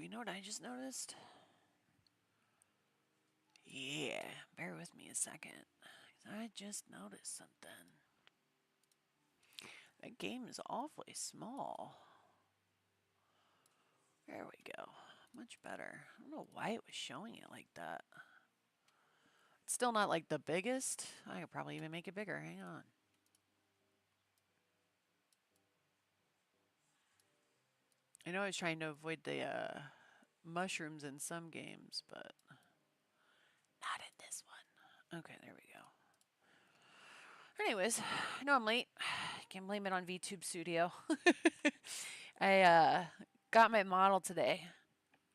you know what I just noticed? Yeah, bear with me a second. I just noticed something. That game is awfully small. There we go. Much better. I don't know why it was showing it like that. It's still not like the biggest. I could probably even make it bigger. Hang on. I know I was trying to avoid the mushrooms in some games, but not in this one. Okay, there we go. Anyways, I know I'm late. Can't blame it on VTube Studio. I got my model today,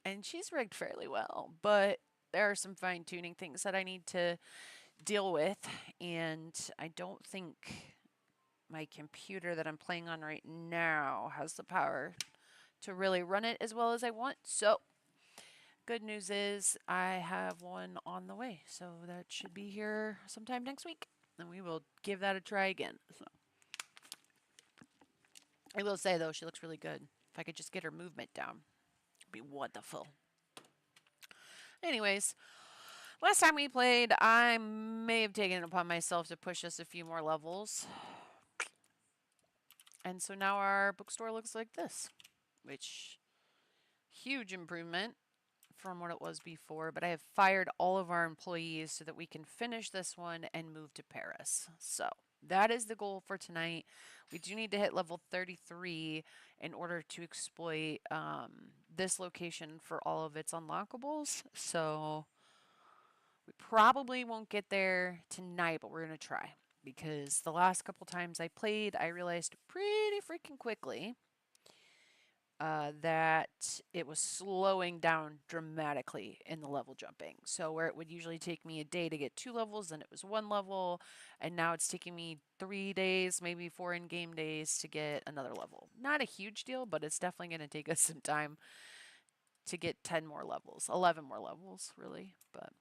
and she's rigged fairly well, but there are some fine tuning things that I need to deal with, and I don't think my computer that I'm playing on right now has the power to really run it as well as I want. So, good news is I have one on the way, so that should be here sometime next week, and we will give that a try again. So. I will say though, she looks really good. If I could just get her movement down, it'd be wonderful. Anyways, last time we played, I may have taken it upon myself to push us a few more levels. And so now our bookstore looks like this, which huge improvement from what it was before, but I have fired all of our employees so that we can finish this one and move to Paris. So that is the goal for tonight. We do need to hit level 33 in order to exploit this location for all of its unlockables. So we probably won't get there tonight, but we're going to try. Because the last couple times I played, I realized pretty freaking quickly that it was slowing down dramatically in the level jumping. So where it would usually take me a day to get 2 levels, then it was 1 level, and now it's taking me 3 days, maybe 4 in-game days to get another level. Not a huge deal, but it's definitely going to take us some time to get 10 more levels, 11 more levels, really, but...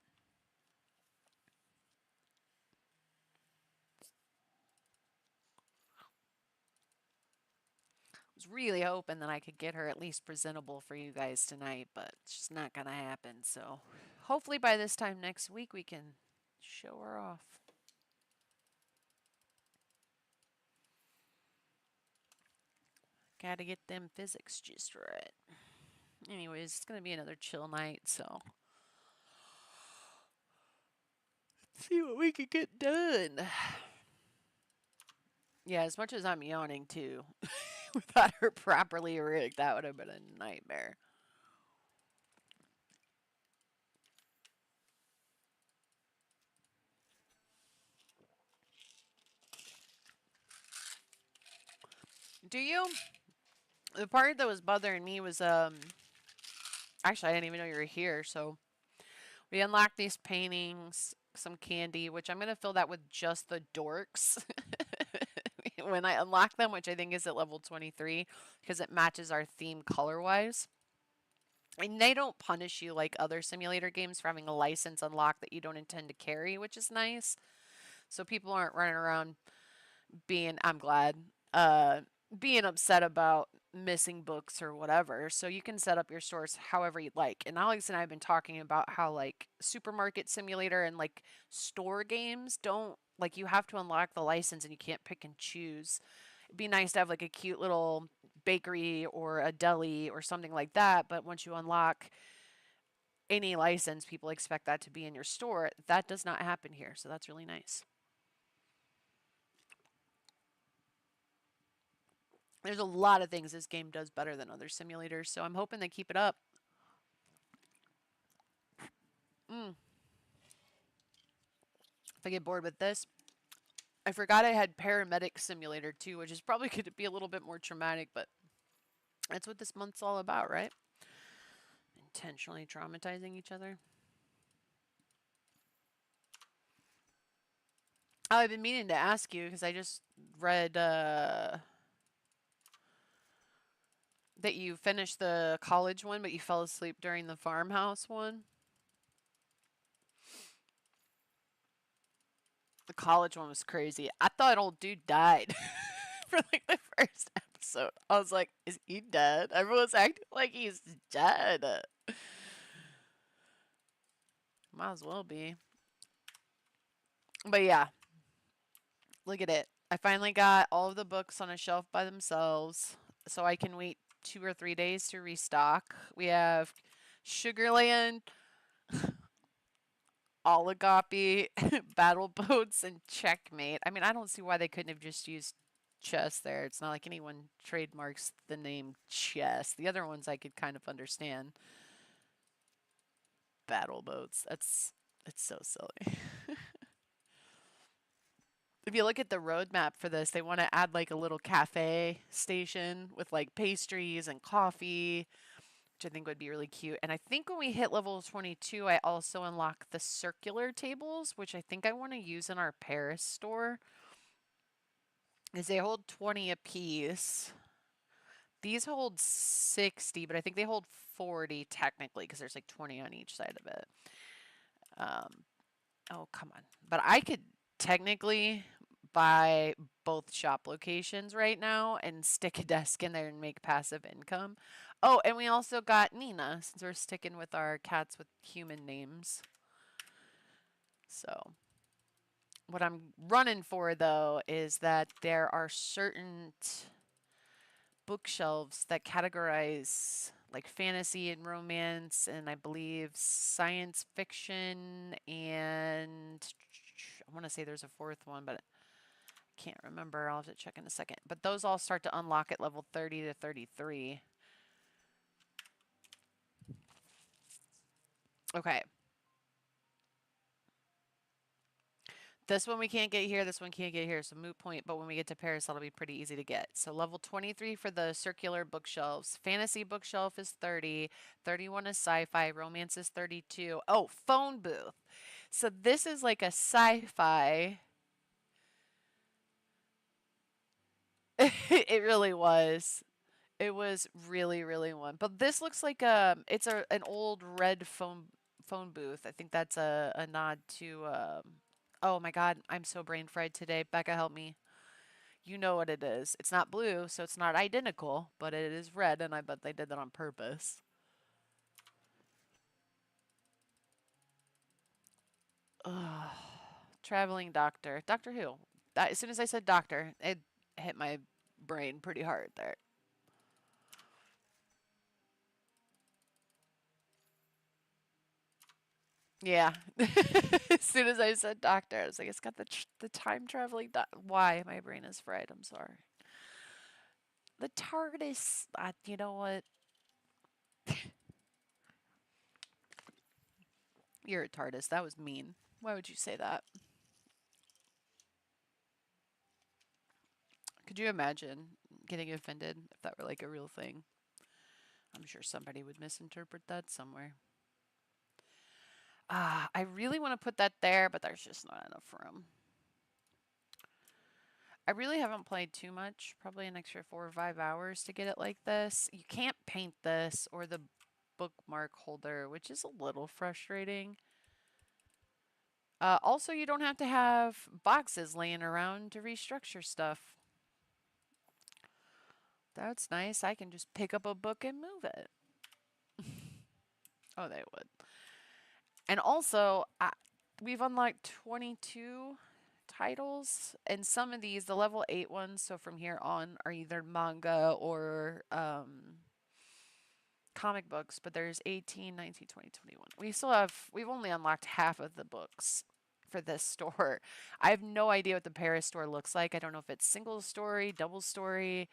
was really hoping that I could get her at least presentable for you guys tonight, but it's just not going to happen. So hopefully by this time next week we can show her off. Gotta get them physics just right. Anyways, it's going to be another chill night, so let's see what we can get done. Yeah, as much as I'm yawning too, without her properly rigged, that would have been a nightmare. Do you? The part that was bothering me was, actually, I didn't even know you were here, so we unlocked these paintings, some candy, which I'm going to fill that with just the dorks when I unlock them, which I think is at level 23, because it matches our theme color-wise. And they don't punish you like other simulator games for having a license unlocked that you don't intend to carry, which is nice. So people aren't running around being, I'm glad, being upset about missing books or whatever. So you can set up your stores however you'd like. And Alex and I have been talking about how like supermarket simulator and like store games don't, like, you have to unlock the license and you can't pick and choose. It'd be nice to have like a cute little bakery or a deli or something like that, but once you unlock any license, people expect that to be in your store. That does not happen here, so that's really nice. There's a lot of things this game does better than other simulators, so I'm hoping they keep it up. If I get bored with this, I forgot I had Paramedic Simulator too, which is probably going to be a little bit more traumatic, but that's what this month's all about, right? Intentionally traumatizing each other. Oh, I've been meaning to ask you because I just read that you finished the college one, but you fell asleep during the farmhouse one. The college one was crazy. I thought old dude died for like the first episode. episode. I was like, is he dead? Everyone's acting like he's dead. Might as well be. But yeah, look at it. I finally got all of the books on a shelf by themselves, so I can wait 2 or 3 days to restock. We have Sugarland, Oligopoly, Battle Boats, and Checkmate. I mean, I don't see why they couldn't have just used chess there. It's not like anyone trademarks the name chess. The other ones I could kind of understand. Battle Boats. It's so silly. If you look at the roadmap for this, they want to add like a little cafe station with like pastries and coffee, which I think would be really cute. And I think when we hit level 22, I also unlock the circular tables, which I think I want to use in our Paris store. Because they hold 20 apiece. These hold 60, but I think they hold 40 technically because there's like 20 on each side of it. Oh, come on. But I could technically buy both shop locations right now and stick a desk in there and make passive income. Oh, and we also got Nina since we're sticking with our cats with human names. So, what I'm running for though is that there are certain bookshelves that categorize like fantasy and romance and I believe science fiction and I want to say there's a fourth one, but I can't remember. I'll have to check in a second. But those all start to unlock at level 30 to 33. Okay. This one we can't get here, this one can't get here, so moot point, but when we get to Paris, that'll be pretty easy to get. So level 23 for the circular bookshelves. Fantasy bookshelf is 30, 31 is sci-fi, romance is 32. Oh, phone booth. So this is like a sci-fi. It really was. It was really, really one. But this looks like it's an old red phone booth. I think that's a nod to oh my God, I'm so brain fried today. Becca, help me. You know what it is. It's not blue, so it's not identical, but it is red, and I bet they did that on purpose. Ugh. Traveling doctor. Doctor who? As soon as I said doctor, it hit my brain pretty hard there. Yeah. As soon as I said doctor, I was like, it's got the time traveling Why? My brain is fried. I'm sorry. The TARDIS. You know what? You're a TARDIS. That was mean. Why would you say that? Could you imagine getting offended if that were like a real thing? I'm sure somebody would misinterpret that somewhere. I really want to put that there, but there's just not enough room. I really haven't played too much, probably an extra 4 or 5 hours to get it like this. You can't paint this or the bookmark holder, which is a little frustrating. Also, you don't have to have boxes laying around to restructure stuff. That's nice. I can just pick up a book and move it. Oh, they would. And also, we've unlocked 22 titles, and some of these, the level 8 ones, so from here on, are either manga or comic books, but there's 18, 19, 20, 21. We've only unlocked half of the books for this store. I have no idea what the Paris store looks like. I don't know if it's single story, double story,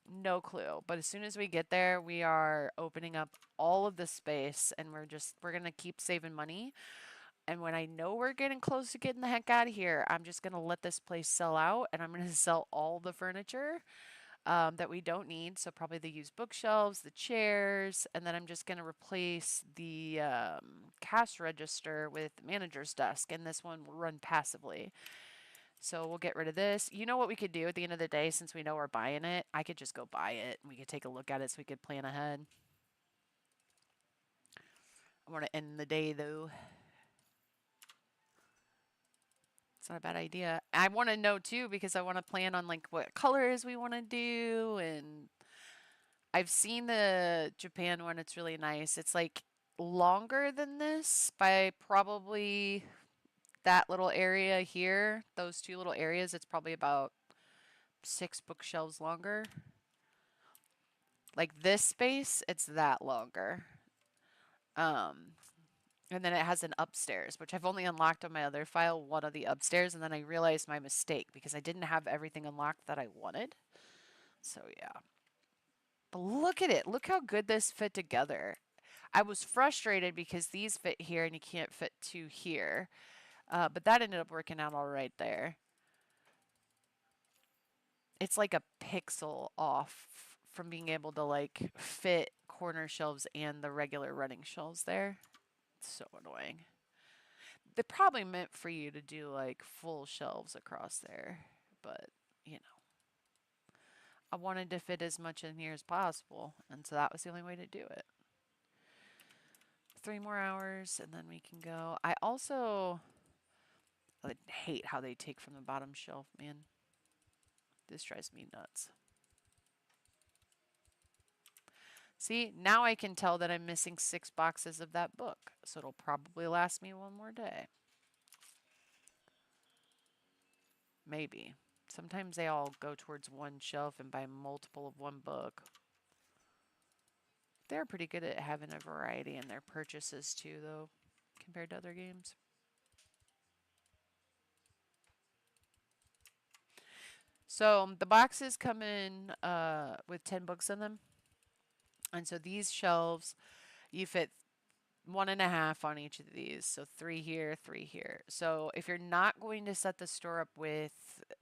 no clue. But as soon as we get there, we are opening up all of the space and we're going to keep saving money. And when I know we're getting close to getting the heck out of here, I'm just going to let this place sell out and I'm going to sell all the furniture that we don't need. So probably the used bookshelves, the chairs, and then I'm just going to replace the cash register with manager's desk. And this one will run passively. So we'll get rid of this. You know what we could do at the end of the day, since we know we're buying it? I could just go buy it and we could take a look at it so we could plan ahead. I want to end the day though. It's not a bad idea. I want to know too because I want to plan on like what colors we want to do, and I've seen the Japan one. It's really nice. It's like longer than this by probably that little area here. Those two little areas, it's probably about 6 bookshelves longer. Like this space, it's that longer. Um, and then it has an upstairs, which I've only unlocked on my other file, one of the upstairs, and then I realized my mistake because I didn't have everything unlocked that I wanted. So yeah. But look at it. Look how good this fit together. I was frustrated because these fit here and you can't fit 2 here. But that ended up working out all right there. It's like a pixel off from being able to like fit corner shelves and the regular running shelves there. It's so annoying. They probably meant for you to do like full shelves across there, but you know, I wanted to fit as much in here as possible, and so that was the only way to do it. 3 more hours and then we can go. I hate how they take from the bottom shelf, man. This drives me nuts. See, now I can tell that I'm missing 6 boxes of that book, so it'll probably last me one more day. Maybe. Sometimes they all go towards one shelf and buy multiple of one book. They're pretty good at having a variety in their purchases too, though, compared to other games. So the boxes come in with 10 books in them. And so these shelves, you fit 1.5 on each of these. So 3 here, 3 here. So if you're not going to set the store up with,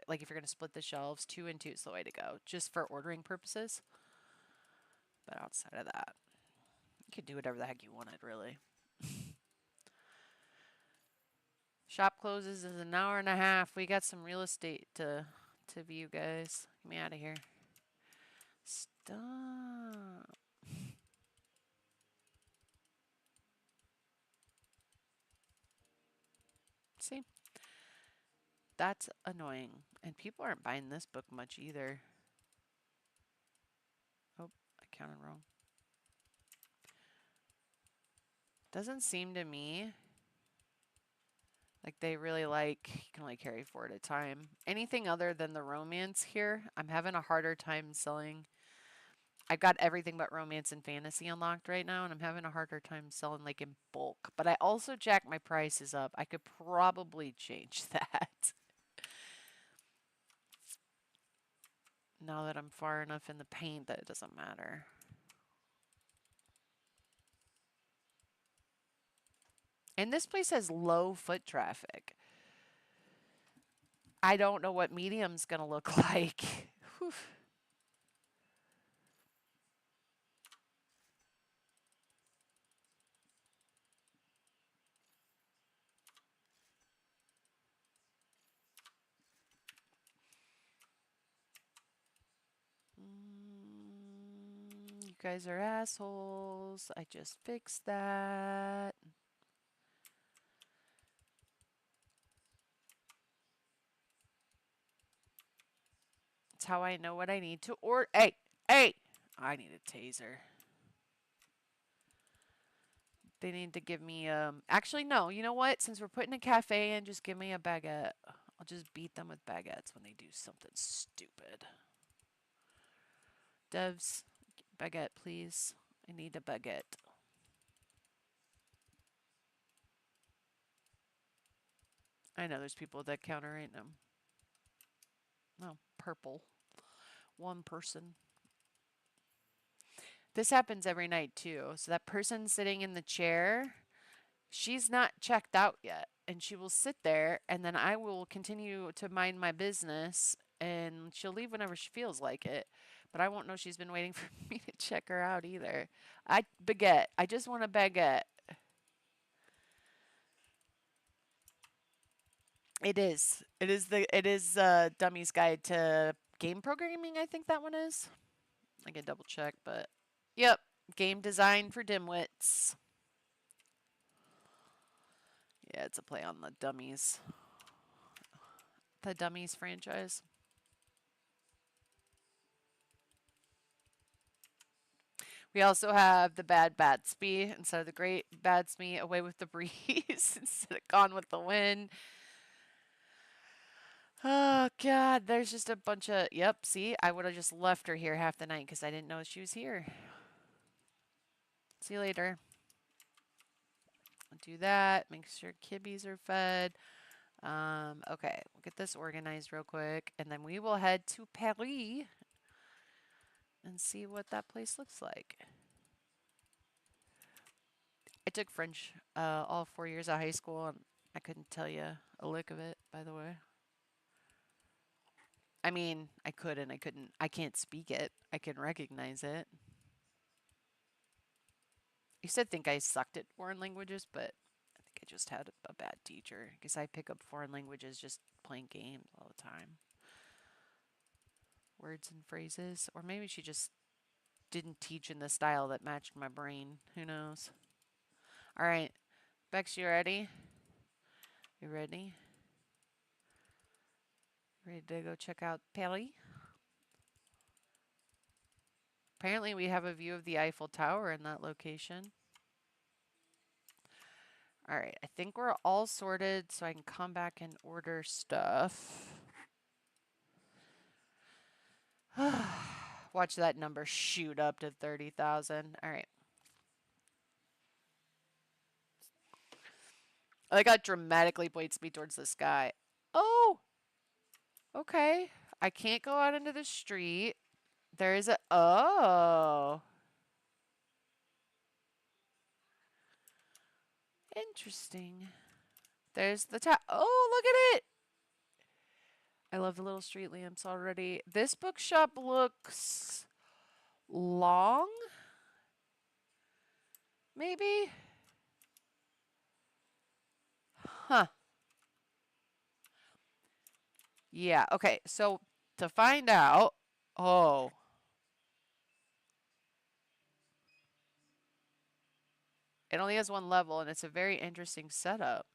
like if you're going to split the shelves, 2 and 2 is the way to go, just for ordering purposes. But outside of that, you can do whatever the heck you wanted, really. Shop closes in an hour and a half. We got some real estate to view, guys. Get me out of here. Stop. See? That's annoying. And people aren't buying this book much either. Oh, I counted wrong. Doesn't seem to me like they really like, you can only carry 4 at a time. Anything other than the romance here, I'm having a harder time selling. I've got everything but romance and fantasy unlocked right now, and I'm having a harder time selling like in bulk. But I also jacked my prices up. I could probably change that. Now that I'm far enough in the paint that it doesn't matter. And this place has low foot traffic. I don't know what medium's going to look like. Whew. You guys are assholes. I just fixed that. That's how I know what I need to order. Hey, hey! I need a taser. They need to give me, actually, no. You know what? Since we're putting a cafe in, just give me a baguette. I'll just beat them with baguettes when they do something stupid. Devs, baguette, please. I need a baguette. I know there's people at that counter right now. No, purple. One person. This happens every night too. So that person sitting in the chair, she's not checked out yet. And she will sit there, and then I will continue to mind my business, and she'll leave whenever she feels like it. But I won't know she's been waiting for me to check her out either. Baguette. I just want a baguette. It is. It is Dummy's Guide to Game Programming, I think that one is. I can double check, but yep. Game design for dimwits. Yeah, it's a play on the dummies. The Dummies franchise. We also have the Bad Batsby instead of the Great Batsby, Away with the Breeze instead of Gone with the Wind. Oh, God, there's just a bunch of. Yep, see, I would have just left her here half the night because I didn't know she was here. See you later. Do that. Make sure kibbies are fed. Okay, we'll get this organized real quick, and then we will head to Paris and see what that place looks like. I took French all 4 years of high school, and I couldn't tell you a lick of it, by the way. I mean, I could and I couldn't. I can't speak it. I can recognize it. I used to think I sucked at foreign languages, but I think I just had a bad teacher because I pick up foreign languages just playing games all the time. Words and phrases. Or maybe she just didn't teach in the style that matched my brain. Who knows? All right. Bex, you ready? You ready? Ready to go check out Paris? Apparently we have a view of the Eiffel Tower in that location. All right, I think we're all sorted, so I can come back and order stuff. Watch that number shoot up to 30,000. All right. I got dramatically points me towards the sky. Oh, okay. I can't go out into the street. There is a. Oh. Interesting. There's the top. Oh, look at it. I love the little street lamps already. This bookshop looks long. Maybe? Huh. Yeah, okay. So to find out. Oh. It only has one level, and it's a very interesting setup.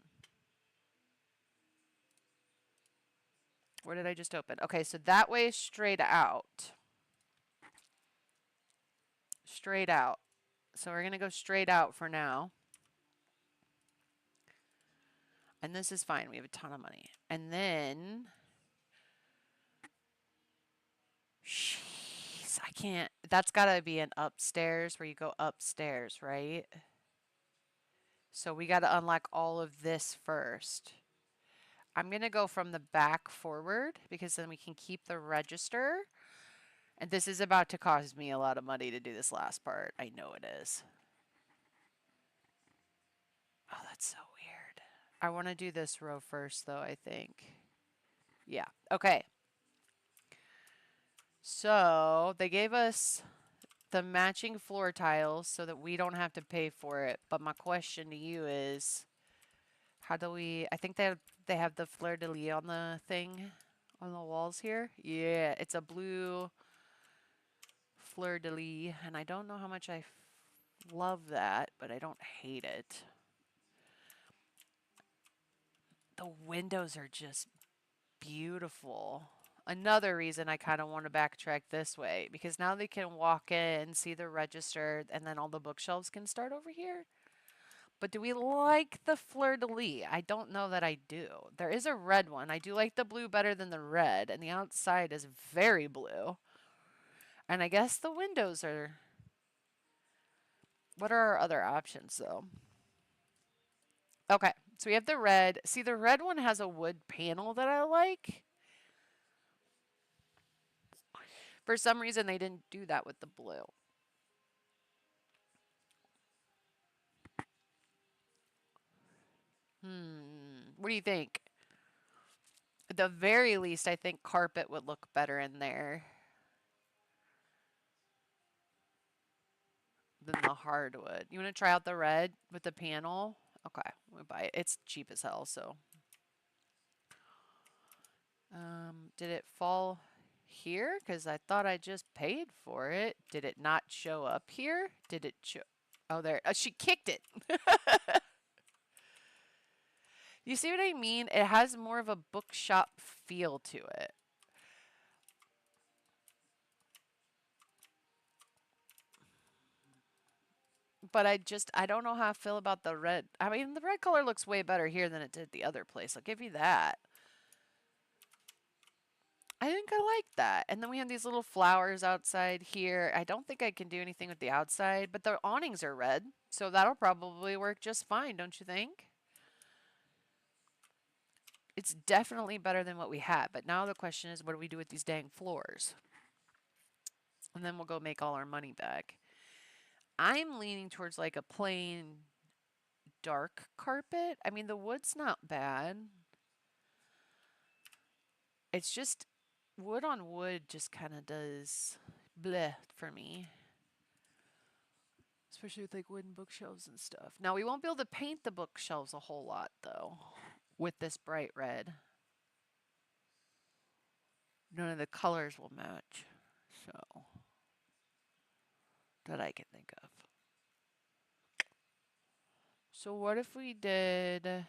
Where did I just open? Okay, so that way is straight out. Straight out. So we're going to go straight out for now. And this is fine. We have a ton of money. And then. Jeez, I can't. That's got to be an upstairs where you go upstairs, right? So we got to unlock all of this first. I'm going to go from the back forward because then we can keep the register. And this is about to cost me a lot of money to do this last part. I know it is. Oh, that's so weird. I want to do this row first, though, I think. Yeah. Okay. So they gave us the matching floor tiles so that we don't have to pay for it. But my question to you is, how do we... I think they have the fleur-de-lis on the thing, on the walls here. Yeah, it's a blue fleur-de-lis, and I don't know how much I love that, but I don't hate it. The windows are just beautiful. Another reason I kind of want to backtrack this way, because now they can walk in, see the register, and then all the bookshelves can start over here. But do we like the fleur-de-lis? I don't know that I do. There is a red one. I do like the blue better than the red, and the outside is very blue. And I guess the windows are... What are our other options, though? Okay, so we have the red. See, the red one has a wood panel that I like. For some reason, they didn't do that with the blue. What do you think? At the very least, I think carpet would look better in there than the hardwood. You want to try out the red with the panel? Okay, we'll buy it. It's cheap as hell, so. Did it fall here? Because I thought I just paid for it. Did it not show up here? Did it show? Oh, there. She kicked it. You see what I mean? It has more of a bookshop feel to it. But I don't know how I feel about the red. I mean, the red color looks way better here than it did the other place. I'll give you that. I think I like that. And then we have these little flowers outside here. I don't think I can do anything with the outside, but the awnings are red, so that'll probably work just fine, don't you think? It's definitely better than what we had, but now the question is, what do we do with these dang floors? And then we'll go make all our money back. I'm leaning towards like a plain dark carpet. I mean, the wood's not bad. It's just wood on wood just kind of does bleh for me. Especially with like wooden bookshelves and stuff. Now, we won't be able to paint the bookshelves a whole lot though with this bright red. None of the colors will match. So, that I can think of. So, what if we did.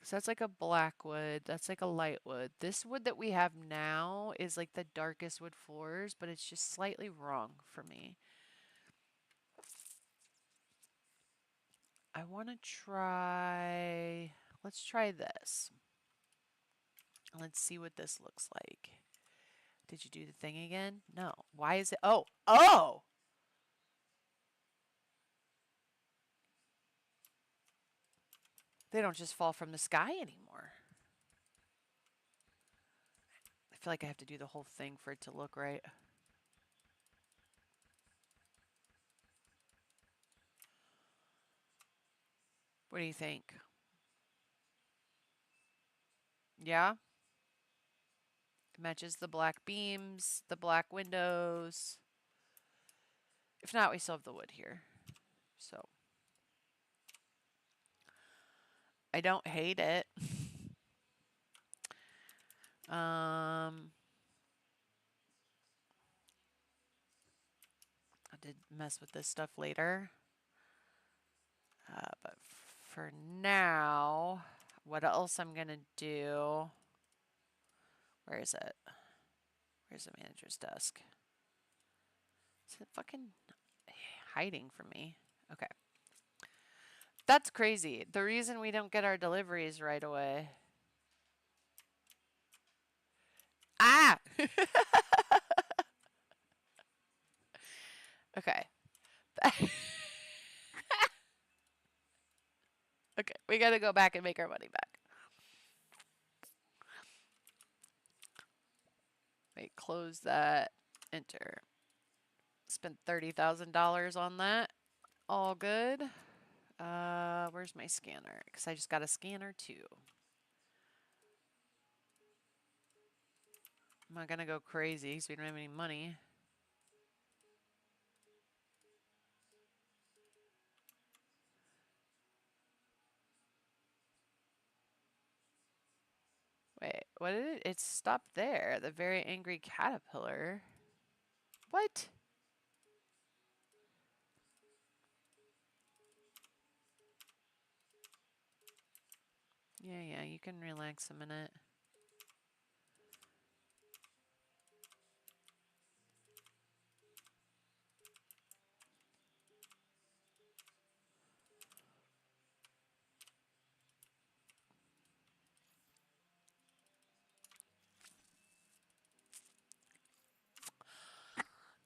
So that's like a black wood. That's like a light wood. This wood that we have now is like the darkest wood floors, but it's just slightly wrong for me. I want to try. Let's try this. Let's see what this looks like. Did you do the thing again? No. Why is it? Oh, oh! They don't just fall from the sky anymore. I feel like I have to do the whole thing for it to look right. What do you think? Yeah? It matches the black beams, the black windows. If not, we still have the wood here. So, I don't hate it. I did mess with this stuff later. But for now, what else I'm going to do? Where is it? Where's the manager's desk? Is it fucking hiding from me? Okay. That's crazy. The reason we don't get our deliveries right away. Ah! Okay. Okay, we gotta go back and make our money back. Wait, close that. Enter. Spent $30,000 on that. All good. Where's my scanner? Because I just got a scanner too. I'm not gonna go crazy because we don't have any money. Wait, what did it? It stopped there. The very angry caterpillar. What? Yeah, you can relax a minute.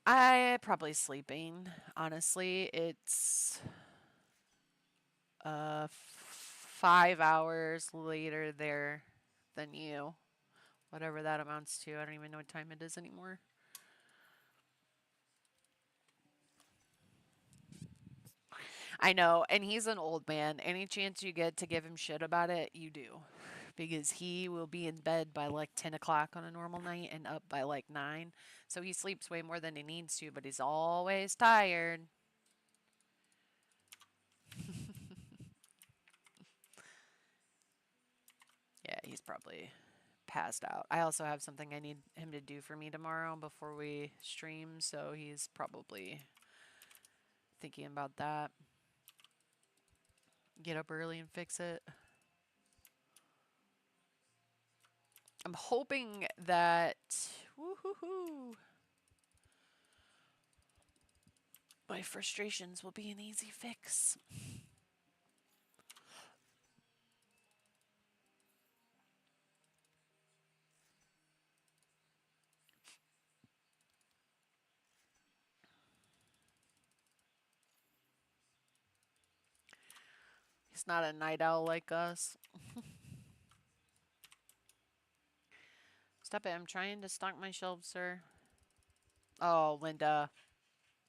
I probably sleeping. Honestly, it's 5 hours later there than you. Whatever that amounts to. I don't even know what time it is anymore. I know, and he's an old man. Any chance you get to give him shit about it, you do. Because he will be in bed by like 10 o'clock on a normal night and up by like 9. So he sleeps way more than he needs to, but he's always tired. Yeah, he's probably passed out. I also have something I need him to do for me tomorrow before we stream, so he's probably thinking about that. Get up early and fix it. I'm hoping that woo-hoo-hoo, my frustrations will be an easy fix. He's not a night owl like us. Stop it. I'm trying to stock my shelves, sir. Oh, Linda.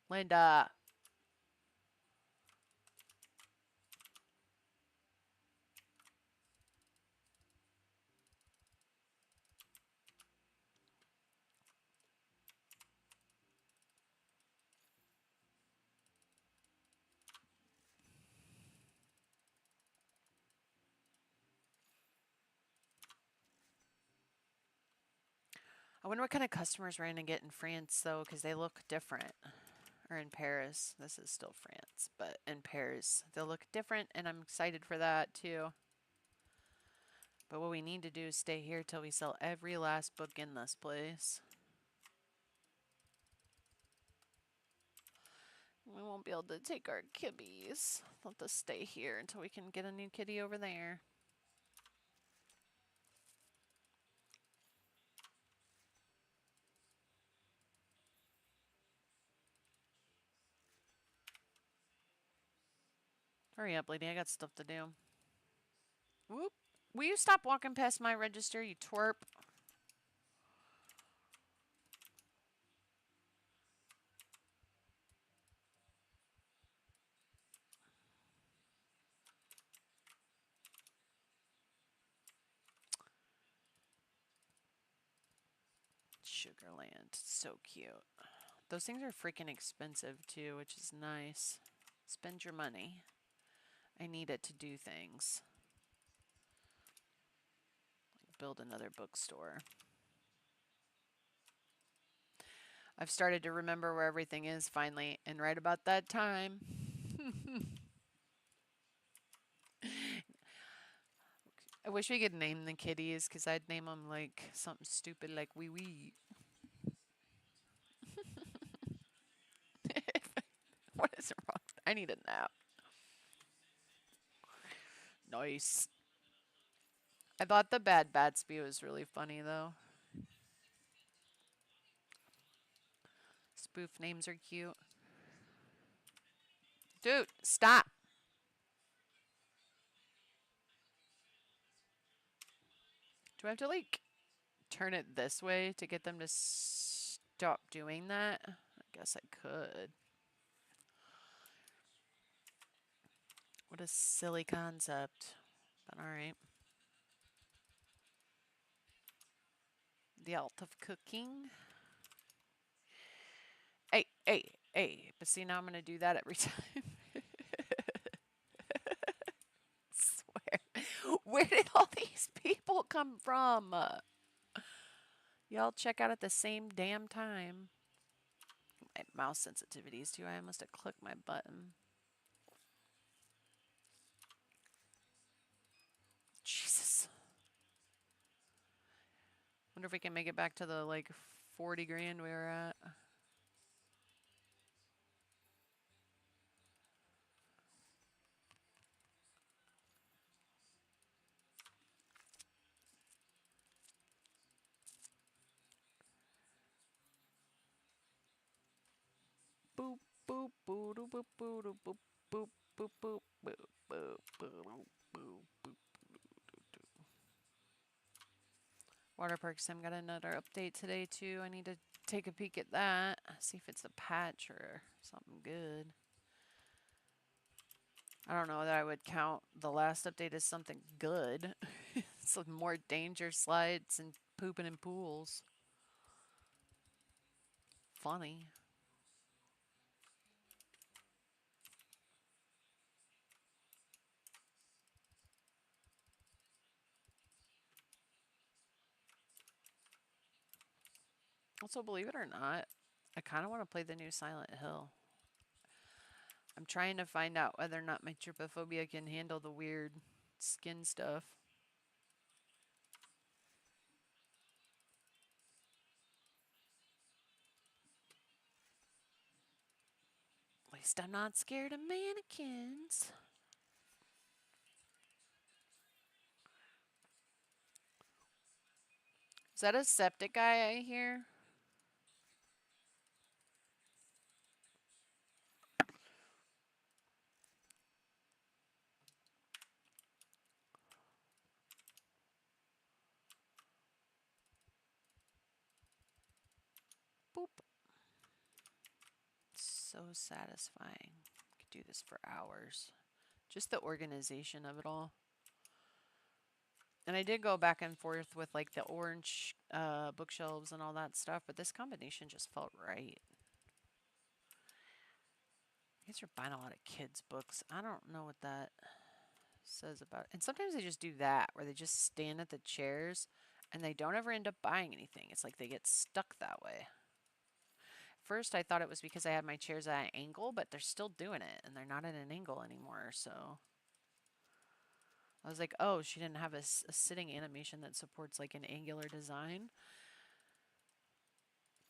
Linda. I wonder what kind of customers we're going to get in France, though, because they look different. Or in Paris. This is still France, but in Paris, they'll look different, and I'm excited for that, too. But what we need to do is stay here till we sell every last book in this place. We won't be able to take our kibbies. Let us stay here until we can get a new kitty over there. Hurry up, lady. I got stuff to do. Whoop. Will you stop walking past my register, you twerp? Sugarland. So cute. Those things are freaking expensive, too, which is nice. Spend your money. I need it to do things. Build another bookstore. I've started to remember where everything is finally, and right about that time. I wish we could name the kitties, because I'd name them like something stupid like wee wee. What is wrong? I need a nap. Nice. I thought the Bad Batsby was really funny, though. Spoof names are cute. Dude, stop. Do I have to, like, turn it this way to get them to stop doing that? I guess I could. What a silly concept. But alright. The art of cooking. Hey, hey, hey. But see, now I'm going to do that every time. Swear. Where did all these people come from? Y'all check out at the same damn time. My mouse sensitivities, too. I must have clicked my button. Jesus. Wonder if we can make it back to the, like, 40 grand we were at. Boop, boop, boop, boop, boop, boop, boop, boop, boop, boop, boop, boop, boop, boop. Water Park Sim got another update today, too. I need to take a peek at that. See if it's a patch or something good. I don't know that I would count the last update as something good. Some more danger slides and pooping in pools. Funny. Also, believe it or not, I kind of want to play the new Silent Hill. I'm trying to find out whether or not my trypophobia can handle the weird skin stuff. At least I'm not scared of mannequins. Is that a septic guy I hear? Boop. So satisfying. Could do this for hours. Just the organization of it all. And I did go back and forth with like the orange bookshelves and all that stuff, but this combination just felt right. I guess you're buying a lot of kids' books. I don't know what that says about it. And sometimes they just do that, where they just stand at the chairs and they don't ever end up buying anything. It's like they get stuck that way. First, I thought it was because I had my chairs at an angle, but they're still doing it and they're not at an angle anymore. So I was like, oh, she didn't have a sitting animation that supports like an angular design.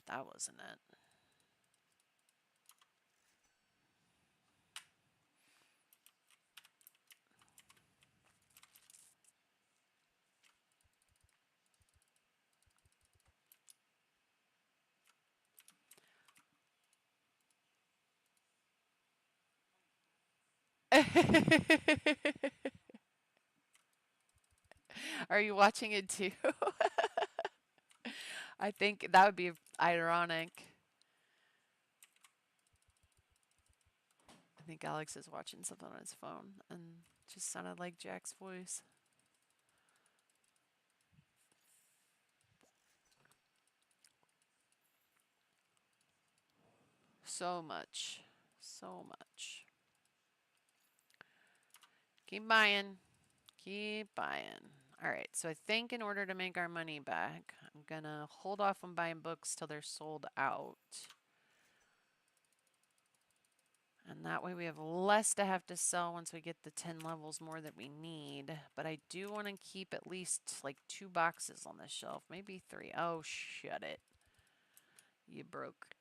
That wasn't it. Are you watching it too? I think that would be ironic. I think Alex is watching something on his phone and just sounded like Jack's voice. So much. So much. Keep buying. Keep buying. Alright, so I think in order to make our money back, I'm gonna hold off on buying books till they're sold out. And that way we have less to have to sell once we get the 10 levels more that we need. But I do want to keep at least like 2 boxes on this shelf. Maybe 3. Oh, shut it. You broke.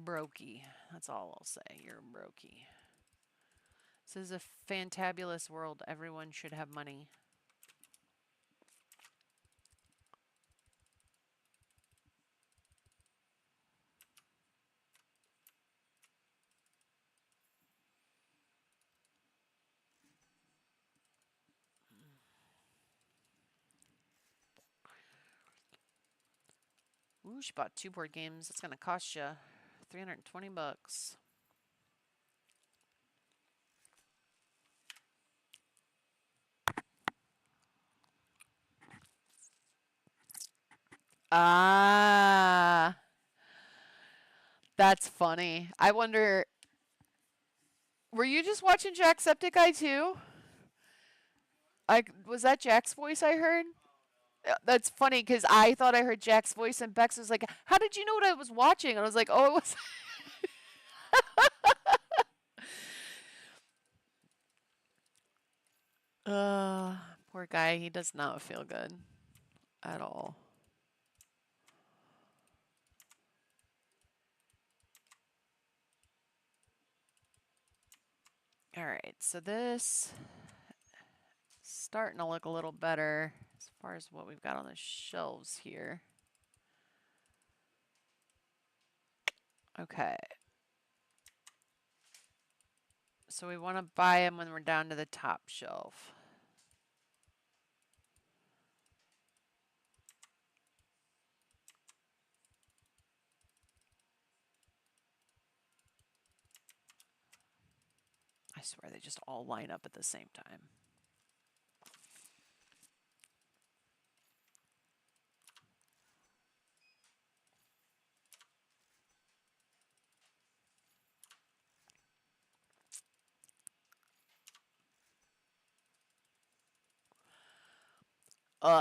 Brokey. That's all I'll say. You're brokey. This is a fantabulous world. Everyone should have money. Ooh, she bought 2 board games. It's going to cost you 320 bucks. Ah, that's funny. I wonder, were you just watching Jacksepticeye too? Was that Jack's voice I heard? That's funny because I thought I heard Jack's voice and Bex was like, "How did you know what I was watching?" And I was like, "Oh, it was." Poor guy. He does not feel good at all. All right, so this is starting to look a little better as far as what we've got on the shelves here. Okay. So we want to buy them when we're down to the top shelf. I swear they just all line up at the same time.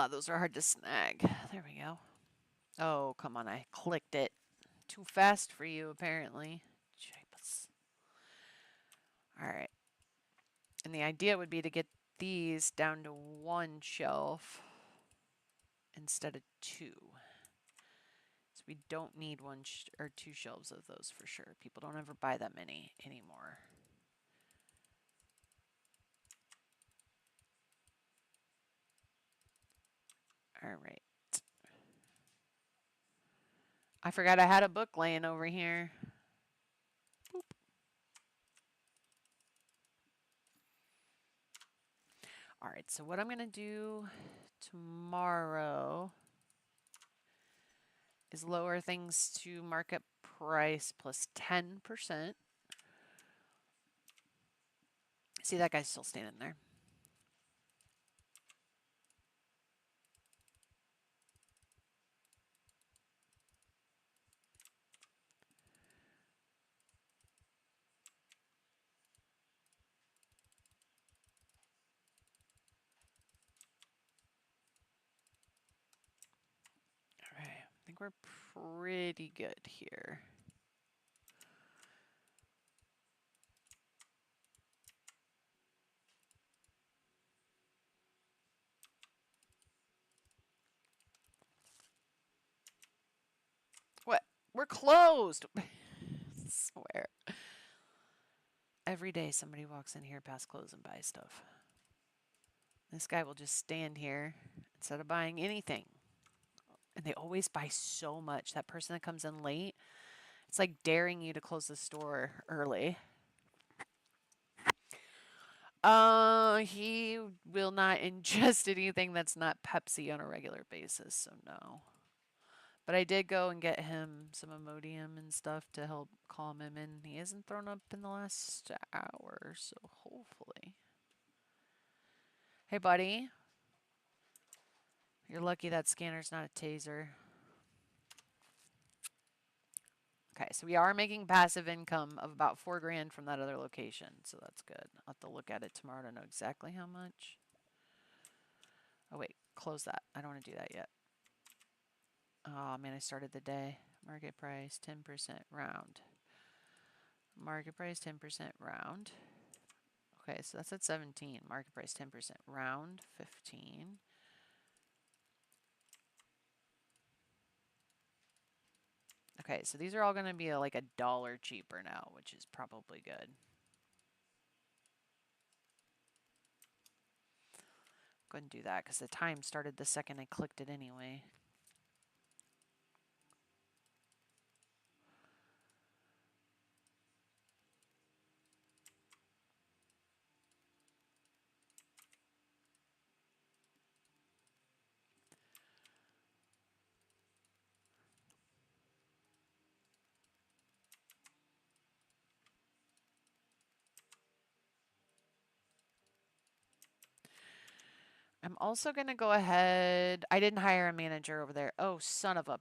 Those are hard to snag. There we go. Oh, come on. I clicked it too fast for you, apparently. Jeepers. All right. And the idea would be to get these down to one shelf instead of two. So we don't need one or two shelves of those for sure. People don't ever buy that many anymore. All right. I forgot I had a book laying over here. Boop. All right, so what I'm going to do tomorrow is lower things to market price plus 10%. See, that guy's still standing there. All right, I think we're pretty good here. What? We're closed. I swear. Every day somebody walks in here past close and buys stuff. This guy will just stand here instead of buying anything. And they always buy so much. That person that comes in late, it's like daring you to close the store early. He will not ingest anything that's not Pepsi on a regular basis, so no. But I did go and get him some Imodium and stuff to help calm him, and he hasn't thrown up in the last hour, so hopefully. Hey, buddy. You're lucky that scanner's not a taser. Okay, so we are making passive income of about $4,000 from that other location, so that's good. I'll have to look at it tomorrow to know exactly how much. Oh wait, close that. I don't want to do that yet. Oh man, I started the day. Market price 10% round. Market price 10% round. Okay, so that's at 17. Market price 10% round 15. Okay, so these are all going to be like $1 cheaper now, which is probably good. Go ahead and do that because the time started the second I clicked it anyway. I'm also going to go ahead. I didn't hire a manager over there. Oh, son of a.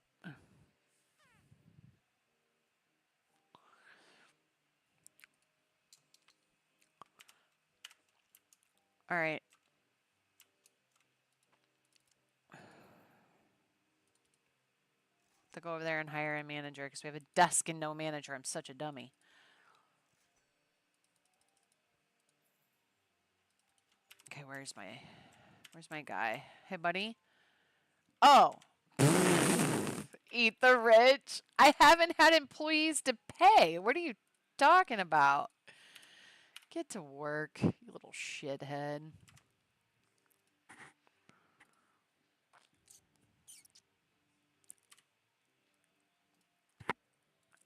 All right. To go over there and hire a manager because we have a desk and no manager. I'm such a dummy. Okay, where's my guy? Hey, buddy. Oh. Eat the rich. I haven't had employees to pay. What are you talking about? Get to work, you little shithead.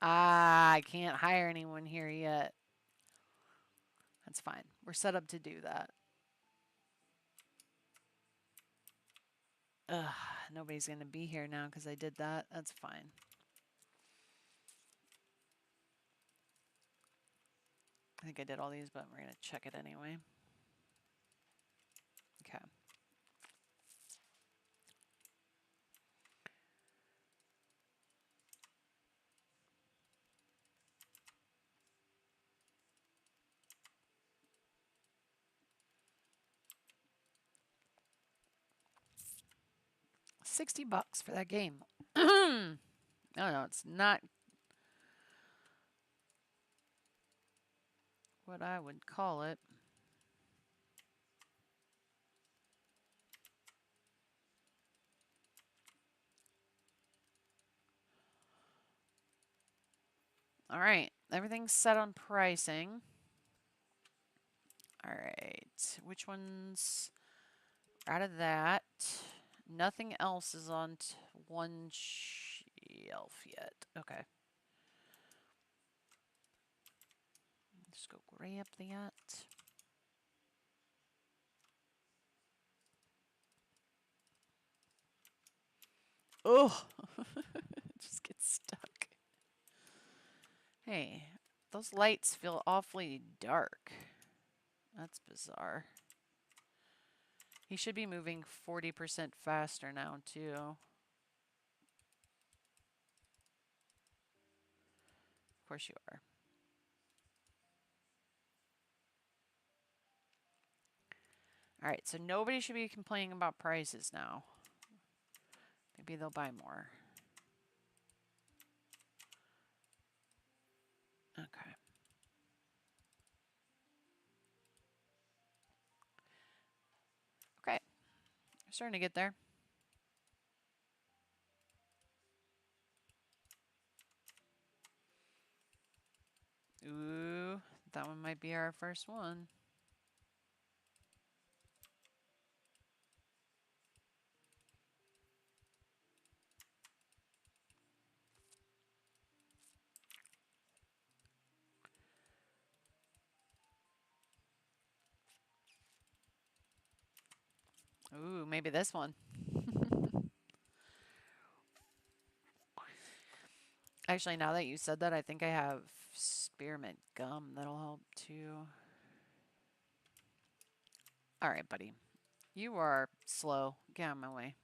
Ah, I can't hire anyone here yet. That's fine. We're set up to do that. Ugh, nobody's going to be here now because I did that. That's fine. I think I did all these, but we're going to check it anyway. Okay. $60 for that game. No, it's not. what I would call it. All right, everything's set on pricing. All right, which ones out of that? Nothing else is on one shelf yet. Okay. Let's go grab that. Oh, it just gets stuck. Hey, those lights feel awfully dark. That's bizarre. He should be moving 40% faster now, too. Of course you are. Alright, so nobody should be complaining about prices now. Maybe they'll buy more. Okay. Okay. We're starting to get there. Ooh, that one might be our first one. Ooh, maybe this one. Actually, now that you said that, I think I have spearmint gum that'll help too. Alright, buddy. You are slow. Get out of my way.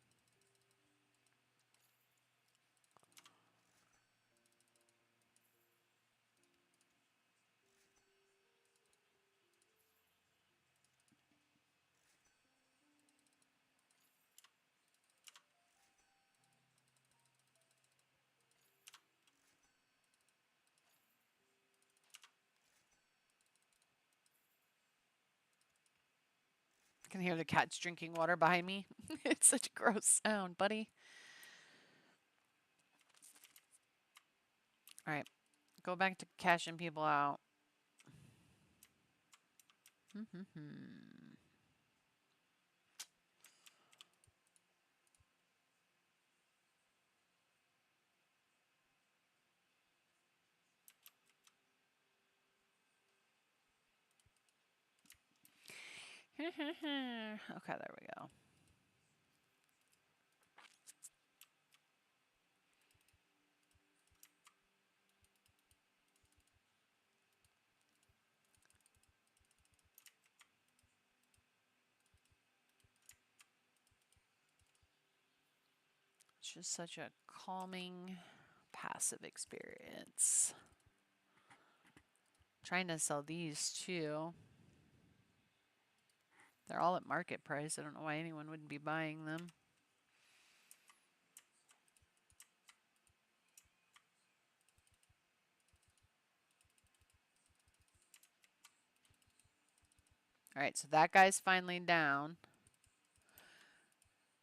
I can hear the cats drinking water behind me. It's such a gross sound, buddy. Alright. Go back to cashing people out. Okay, there we go. It's just such a calming, passive experience. Trying to sell these too. They're all at market price. I don't know why anyone wouldn't be buying them. Alright, so that guy's finally down.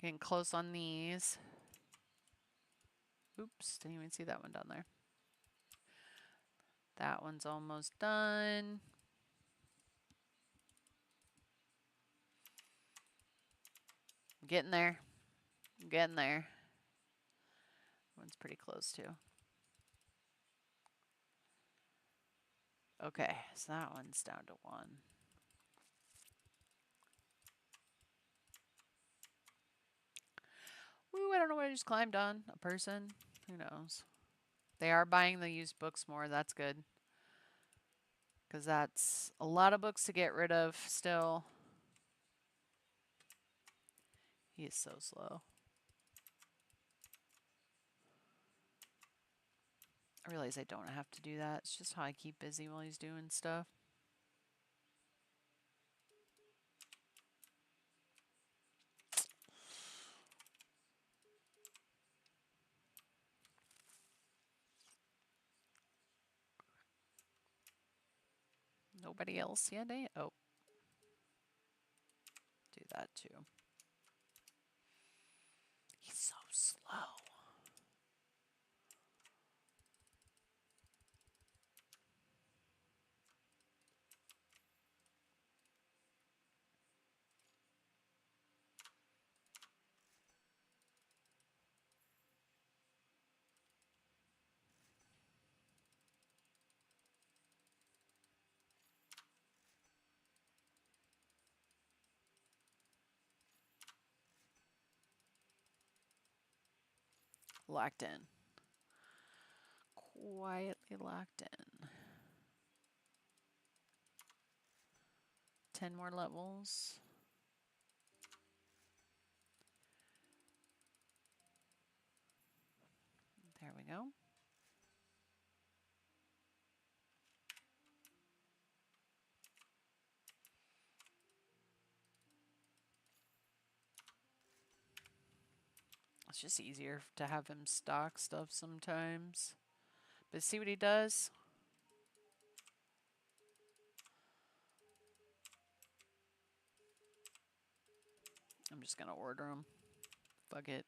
Getting close on these. Oops, didn't even see that one down there. That one's almost done. I'm getting there. I'm getting there. One's pretty close too. Okay, so that one's down to one. Ooh, I don't know what I just climbed on. A person? Who knows? They are buying the used books more. That's good. Because that's a lot of books to get rid of still. He is so slow. I realize I don't have to do that. It's just how I keep busy while he's doing stuff. Nobody else yet, eh? Oh. Do that too. He's so slow. Locked in. Quietly locked in. 10 more levels. There we go. It's just easier to have him stock stuff sometimes. But see what he does? I'm just going to order them. Fuck it.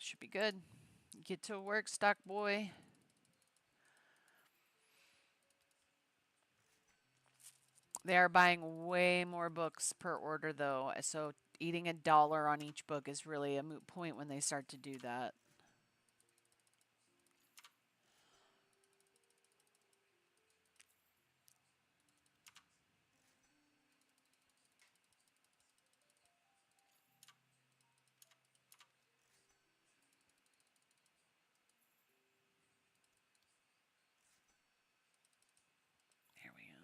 Should be good. Get to work, stock boy. They are buying way more books per order, though. So eating $1 on each book is really a moot point when they start to do that. Here we go.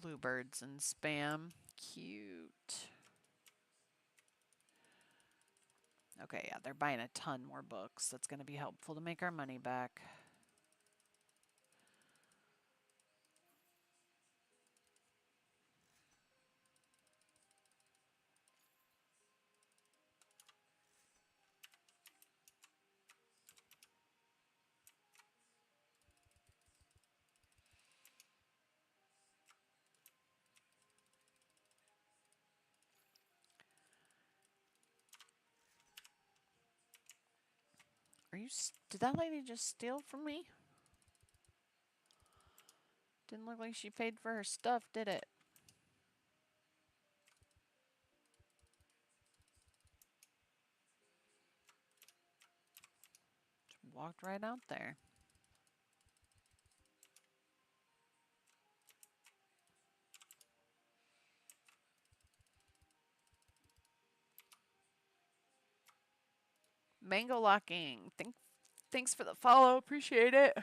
Bluebirds and spam. Cute. Okay, yeah, they're buying a ton more books. That's going to be helpful to make our money back. Did that lady just steal from me? Didn't look like she paid for her stuff, did it? Just walked right out there. Mango locking. Thanks for the follow. Appreciate it.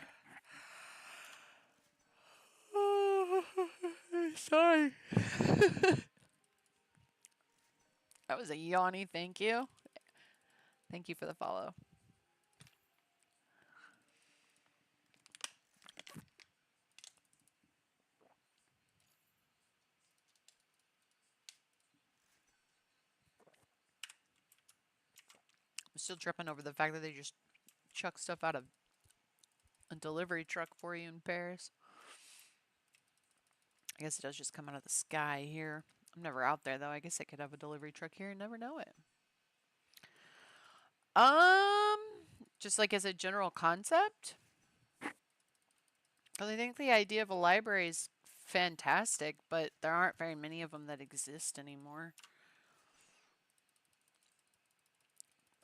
Sorry. That was a yawny thank you. Thank you for the follow. I'm still tripping over the fact that they just chuck stuff out of a delivery truck for you in Paris. I guess it does just come out of the sky here. I'm never out there though. I guess I could have a delivery truck here and never know it. Um, just like as a general concept, because I think the idea of a library is fantastic, but there aren't very many of them that exist anymore.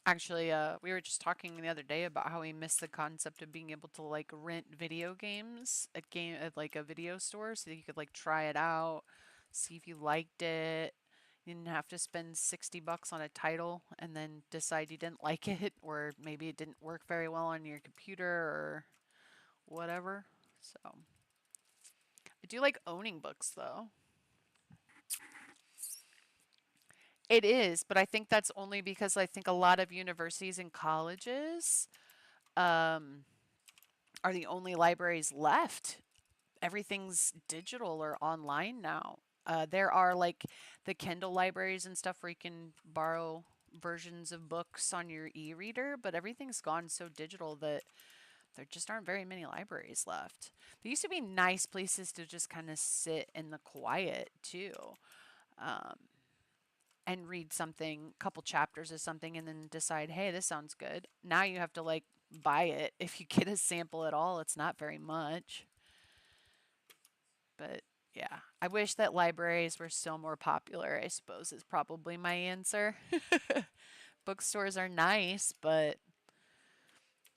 Actually, we were just talking the other day about how we miss the concept of being able to like rent video games at like a video store, so that you could like try it out, see if you liked it. You didn't have to spend $60 on a title and then decide you didn't like it, or maybe it didn't work very well on your computer or whatever. So I do like owning books though. It is, but I think that's only because I think a lot of universities and colleges um, are the only libraries left. Everything's digital or online now. There are like the Kindle libraries and stuff where you can borrow versions of books on your e-reader, but everything's gone so digital that there just aren't very many libraries left. There used to be nice places to just kind of sit in the quiet too, um, and read something, a couple chapters of something, and then decide, hey, this sounds good. Now you have to like buy it. If you get a sample at all, it's not very much. But yeah, I wish that libraries were still more popular, I suppose is probably my answer. Bookstores are nice, but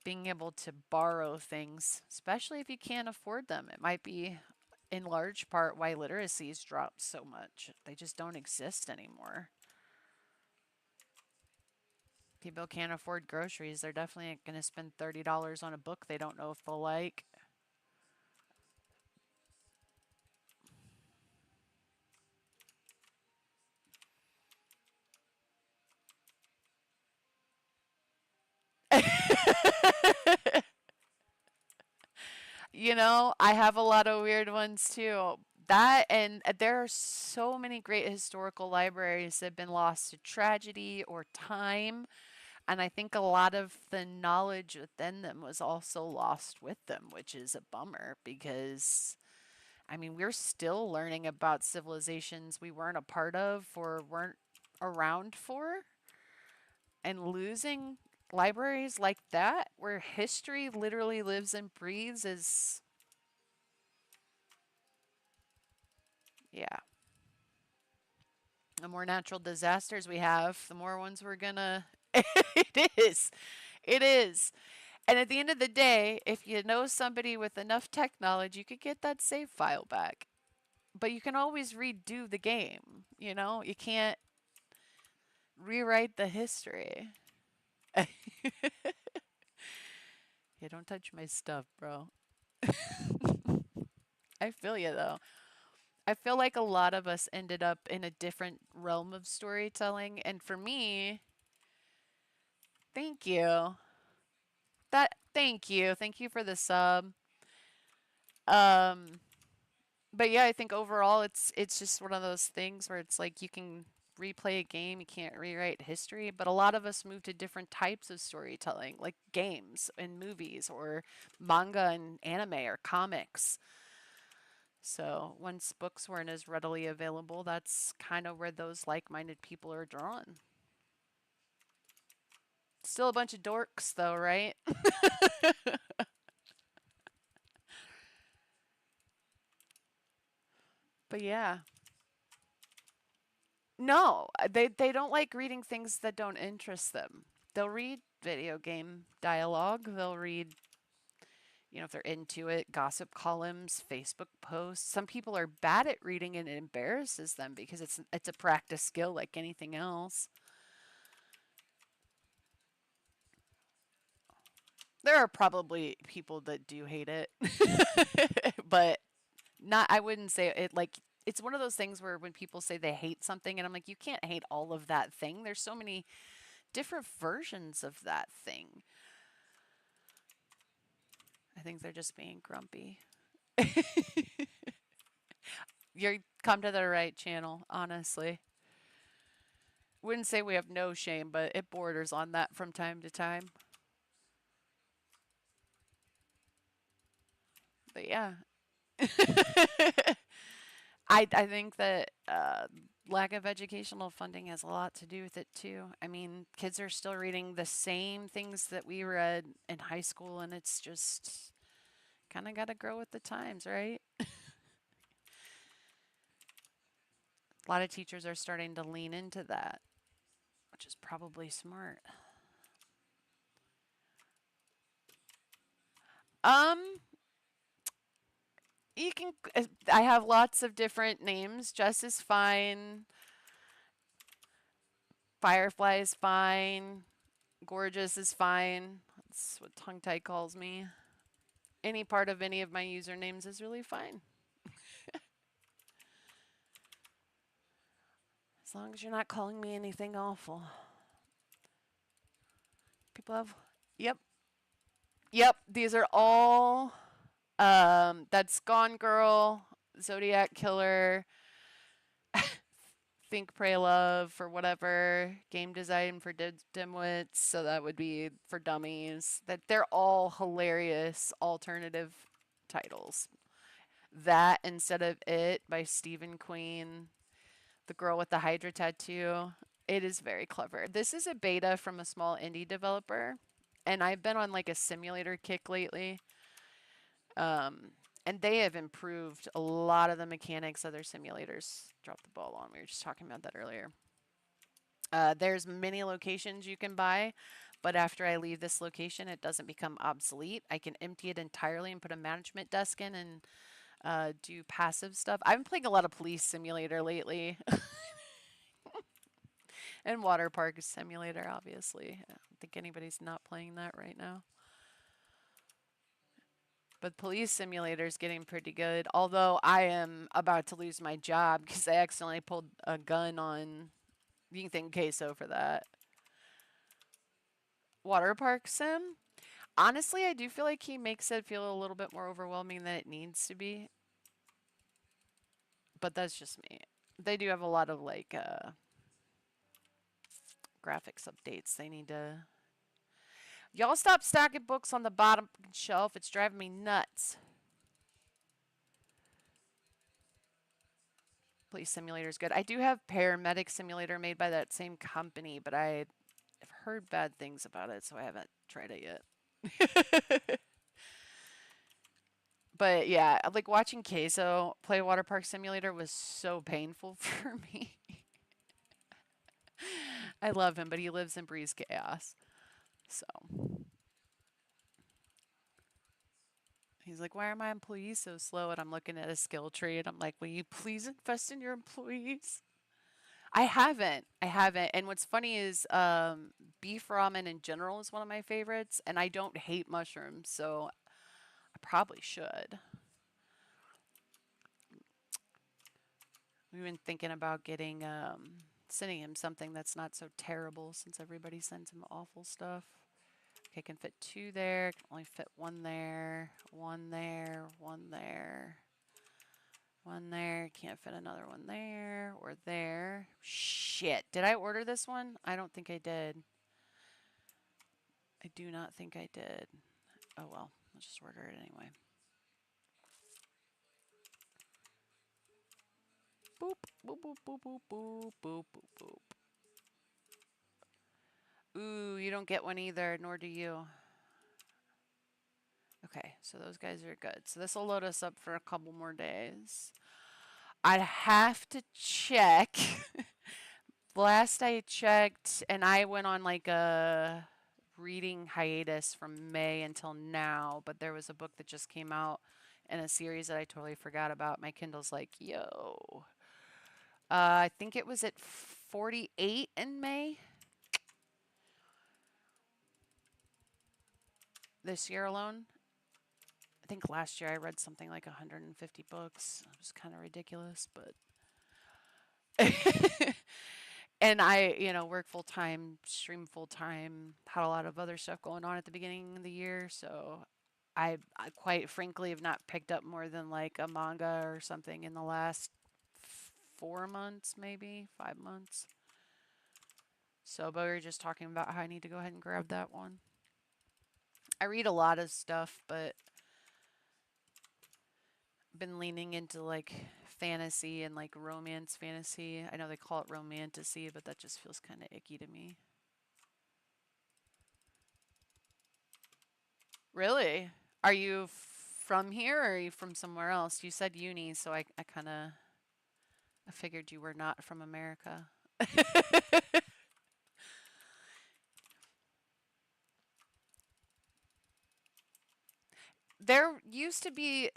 being able to borrow things, especially if you can't afford them, it might be in large part why literacy's dropped so much. They just don't exist anymore. People can't afford groceries. They're definitely going to spend $30 on a book they don't know if they'll like. I have a lot of weird ones too. That and there are so many great historical libraries that have been lost to tragedy or time. And I think a lot of the knowledge within them was also lost with them, which is a bummer because, I mean, we're still learning about civilizations we weren't a part of or weren't around for. And losing libraries like that, where history literally lives and breathes, is, yeah. The more natural disasters we have, the more ones we're gonna. It is. It is. And at the end of the day, if you know somebody with enough technology, you could get that save file back. But you can always redo the game, you know? You can't rewrite the history. Yeah, don't touch my stuff, bro. I feel you though. I feel like a lot of us ended up in a different realm of storytelling. And for me, thank you. Thank you. Thank you for the sub. Um, but yeah, I think overall it's just one of those things where it's like you can replay a game, you can't rewrite history, but a lot of us move to different types of storytelling, like games and movies or manga and anime or comics. So once books weren't as readily available, that's kind of where those like-minded people are drawn. Still a bunch of dorks though, right? But yeah. No, they don't like reading things that don't interest them. They'll read video game dialogue. They'll read, if they're into it, gossip columns, Facebook posts. Some people are bad at reading and it embarrasses them because it's a practice skill like anything else. There are probably people that do hate it. But not I wouldn't say it like it's one of those things where when people say they hate something and I'm like you can't hate all of that thing. There's so many different versions of that thing. I think they're just being grumpy. You're come to the right channel, honestly. Wouldn't say we have no shame, but it borders on that from time to time. But yeah. I think that lack of educational funding has a lot to do with it too. I mean, kids are still reading the same things that we read in high school, and it's just kind of got to grow with the times, right? A lot of teachers are starting to lean into that, which is probably smart. Um, you can. I have lots of different names. Jess is fine. Firefly is fine. Gorgeous is fine. That's what tongue tie calls me. Any part of any of my usernames is really fine. As long as you're not calling me anything awful. People have. Yep. Yep. These are all. That's Gone Girl, Zodiac Killer, Think, Pray, Love for whatever, game design for dimwits, so that would be for dummies. That they're all hilarious alternative titles. That instead of It by Stephen Queen, The Girl with the Hydra Tattoo. It is very clever. This is a beta from a small indie developer, and I've been on like a simulator kick lately. And they have improved a lot of the mechanics of their simulators. Dropped the ball on. We were just talking about that earlier. There's many locations you can buy, but after I leave this location, it doesn't become obsolete. I can empty it entirely and put a management desk in and do passive stuff. I've been playing a lot of Police Simulator lately. And Water Park Simulator, obviously. I don't think anybody's not playing that right now. But Police Simulator is getting pretty good. Although I am about to lose my job because I accidentally pulled a gun on. You can thank Queso for that. Water Park Sim. Honestly, I do feel like he makes it feel a little bit more overwhelming than it needs to be. But that's just me. They do have a lot of like graphics updates. They need to. Y'all stop stacking books on the bottom shelf. It's driving me nuts. Police Simulator is good. I do have Paramedic Simulator made by that same company, but I've heard bad things about it, so I haven't tried it yet. But yeah, like watching Queso play Water Park Simulator was so painful for me. I love him, but he lives and breathes chaos. So he's like, why are my employees so slow? And I'm looking at a skill tree and I'm like, will you please invest in your employees? I haven't. I haven't. And what's funny is beef ramen in general is one of my favorites, and I don't hate mushrooms, so I probably should. We've been thinking about getting sending him something that's not so terrible since everybody sends him awful stuff. Okay, can fit 2 there, can only fit 1 there, 1 there, 1 there. 1 there, can't fit another one there or there. Shit, did I order this one? I don't think I did. I do not think I did. Oh well, let's just order it anyway. Boop, boop, boop, boop, boop, boop, boop, boop, boop. Ooh, you don't get one either, nor do you. Okay, so those guys are good. So this will load us up for a couple more days. I'd have to check. Last I checked, and I went on like a reading hiatus from May until now, but there was a book that just came out in a series that I totally forgot about. My Kindle's like, yo. I think it was at 48 in May. This year alone. I think last year I read something like 150 books. It was kind of ridiculous, but. And I, work full time, stream full time, had a lot of other stuff going on at the beginning of the year. So I quite frankly have not picked up more than like a manga or something in the last 4 months, maybe 5 months. So, but we were just talking about how I need to go ahead and grab that one. I read a lot of stuff, but been leaning into like fantasy and like romance fantasy. I know they call it romantasy, but that just feels kind of icky to me. Really? Are you from here or are you from somewhere else? You said uni, so I kind of I figured you were not from America. There used to be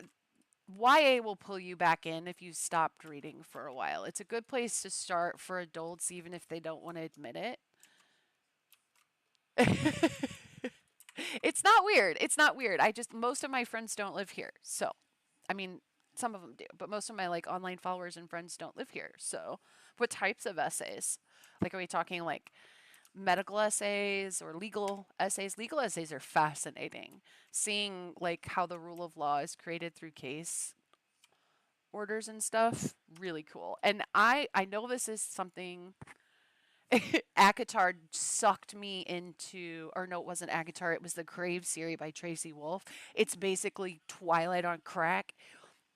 YA will pull you back in if you stopped reading for a while. It's a good place to start for adults, even if they don't want to admit it. It's not not weird. It's not weird. I just most of my friends don't live here. So, I mean, some of them do, but most of my like online followers and friends don't live here. So, what types of essays? Like, are we talking like medical essays or legal essays? Legal essays are fascinating. Seeing like how the rule of law is created through case orders and stuff, really cool. And I know this is something Akatar sucked me into, or no, it wasn't Akatar, it was the Crave series by Tracy Wolf. It's basically Twilight on crack.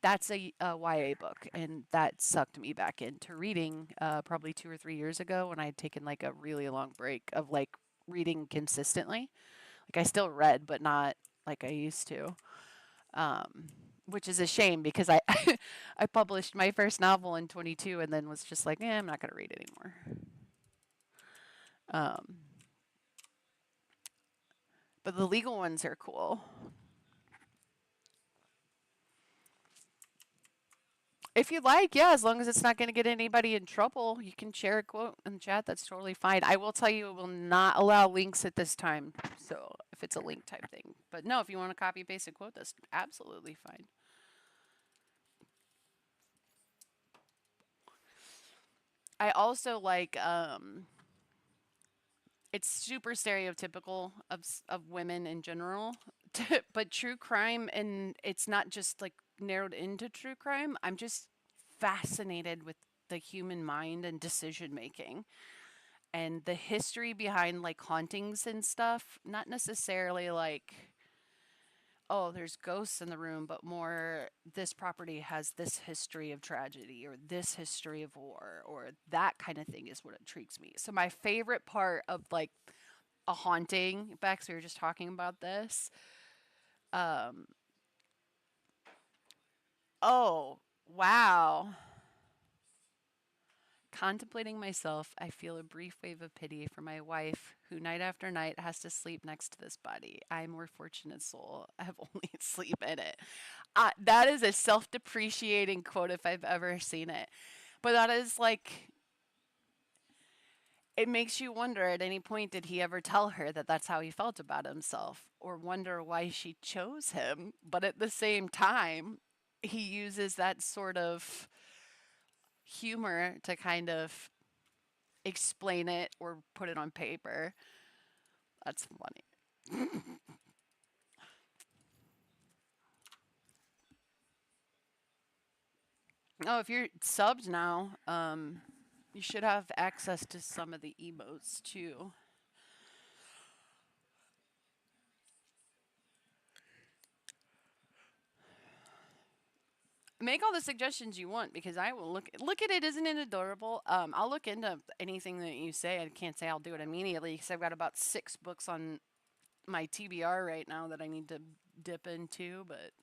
That's a YA book, and that sucked me back into reading probably 2 or 3 years ago when I had taken like a really long break of like reading consistently. Like I still read, but not like I used to, um, which is a shame because I I published my first novel in 22 and then was just like, I'm not gonna read anymore. Um, but the legal ones are cool. If you like, yeah, as long as it's not going to get anybody in trouble, you can share a quote in the chat. That's totally fine. I will tell you, it will not allow links at this time. So if it's a link type thing, but no, if you want to copy paste a quote, that's absolutely fine. I also like it's super stereotypical of women in general, but true crime, and it's not just like narrowed into true crime. I'm just fascinated with the human mind and decision making and the history behind like hauntings and stuff. Not necessarily like, oh, there's ghosts in the room, but more this property has this history of tragedy or this history of war or that kind of thing is what intrigues me. So my favorite part of like a haunting, Bex, we were just talking about this. Um, oh, wow. Contemplating myself, I feel a brief wave of pity for my wife, who night after night has to sleep next to this body. I am a more fortunate soul. I have only sleep in it. That is a self depreciating quote if I've ever seen it. But that is like, it makes you wonder at any point, did he ever tell her that that's how he felt about himself? Or wonder why she chose him? But at the same time, he uses that sort of humor to kind of explain it or put it on paper. That's funny. Oh, if you're subbed now, you should have access to some of the emotes too. Make all the suggestions you want because I will look at it. Isn't it adorable? I'll look into anything that you say. I can't say I'll do it immediately because I've got about 6 books on my TBR right now that I need to dip into. But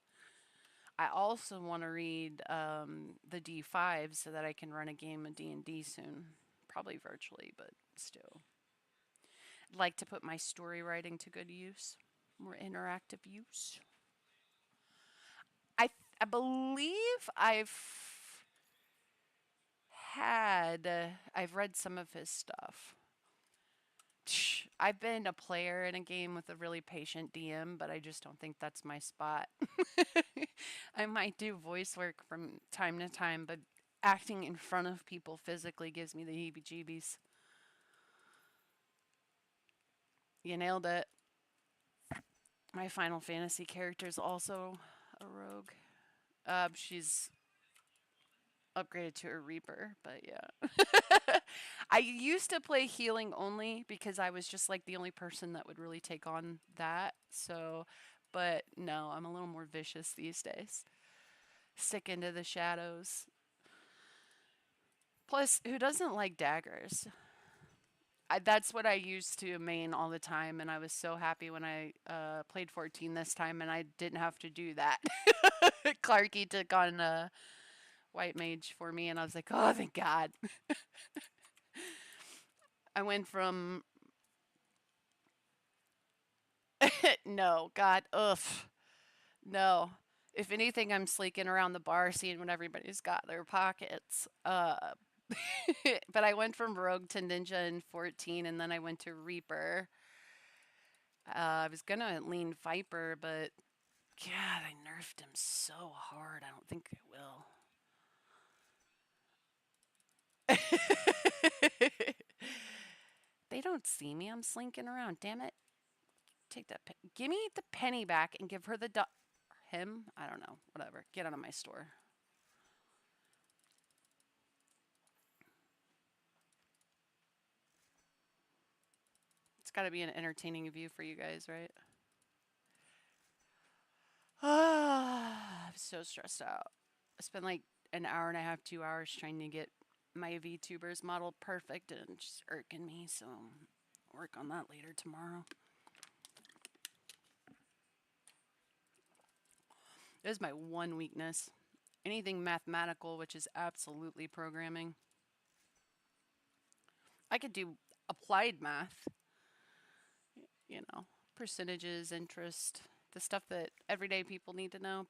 I also want to read the D5 so that I can run a game of D&D soon, probably virtually, but still. I'd like to put my story writing to good use, more interactive use. I I believe I've read some of his stuff. I've been a player in a game with a really patient DM, but I just don't think that's my spot. I might do voice work from time to time, but acting in front of people physically gives me the heebie jeebies. You nailed it. My Final Fantasy character is also a rogue. She's upgraded to a Reaper, but yeah. I used to play healing only because I was just like the only person that would really take on that. So, but no, I'm a little more vicious these days. Sick into the shadows. Plus, who doesn't like daggers? That's what I used to main all the time, and I was so happy when I played 14 this time, and I didn't have to do that. Clarky took on White Mage for me, and I was like, oh, thank God. I went from no, God, ugh, no. If anything, I'm sleeking around the bar, seeing what everybody's got in their pockets. But I went from Rogue to Ninja in 14, and then I went to Reaper. I was gonna lean Viper, but God, I nerfed him so hard. I don't think I will. They don't see me. I'm slinking around. Damn it. Take that. Give me the penny back and give her the him. I don't know. Whatever. Get out of my store. It's got to be an entertaining view for you guys, right? I'm so stressed out. I spent like an hour and a half, 2 hours trying to get my VTubers model perfect and it's just irking me. So work on that later tomorrow. That is my one weakness. Anything mathematical, which is absolutely programming. I could do applied math, you know, percentages, interest, the stuff that everyday people need to know.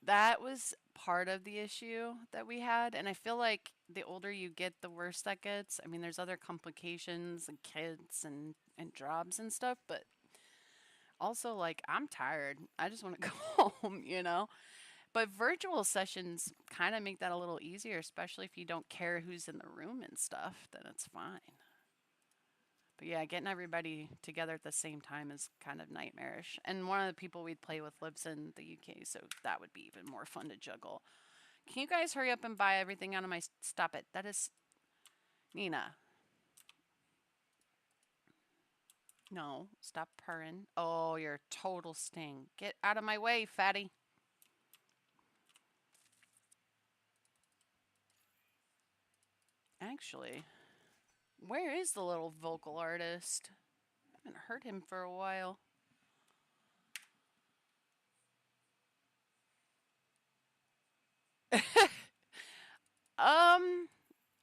That was part of the issue that we had. And I feel like the older you get, the worse that gets. I mean, there's other complications and kids and jobs and stuff, but also, like, I'm tired. I just want to go home, you know? But virtual sessions kind of make that a little easier, especially if you don't care who's in the room and stuff, then it's fine. But yeah, getting everybody together at the same time is kind of nightmarish. And one of the people we'd play with lives in the UK, so that would be even more fun to juggle. Can you guys hurry up and buy everything out of my... Stop it. That is... Nina. No, stop purring. Oh, you're a total sting. Get out of my way, fatty. Actually, where is the little vocal artist? I haven't heard him for a while.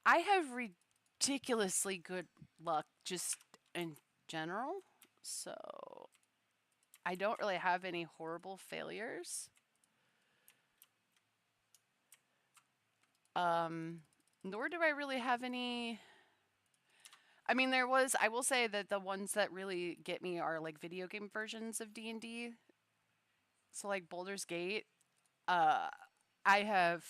I have ridiculously good luck just in general, so I don't really have any horrible failures. Nor do I really have any. I mean, I will say that the ones that really get me are like video game versions of D&D. So like Boulder's Gate, uh, I have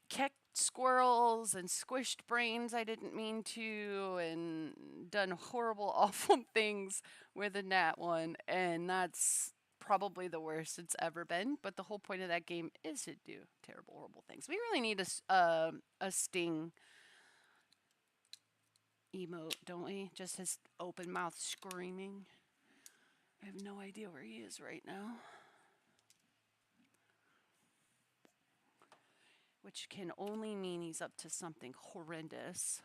kicked squirrels and squished brains I didn't mean to, and done horrible, awful things with a nat one, and that's probably the worst it's ever been. But the whole point of that game is to do terrible, horrible things. We really need a sting emote, don't we? Just his open mouth screaming. I have no idea where he is right now. Which can only mean he's up to something horrendous.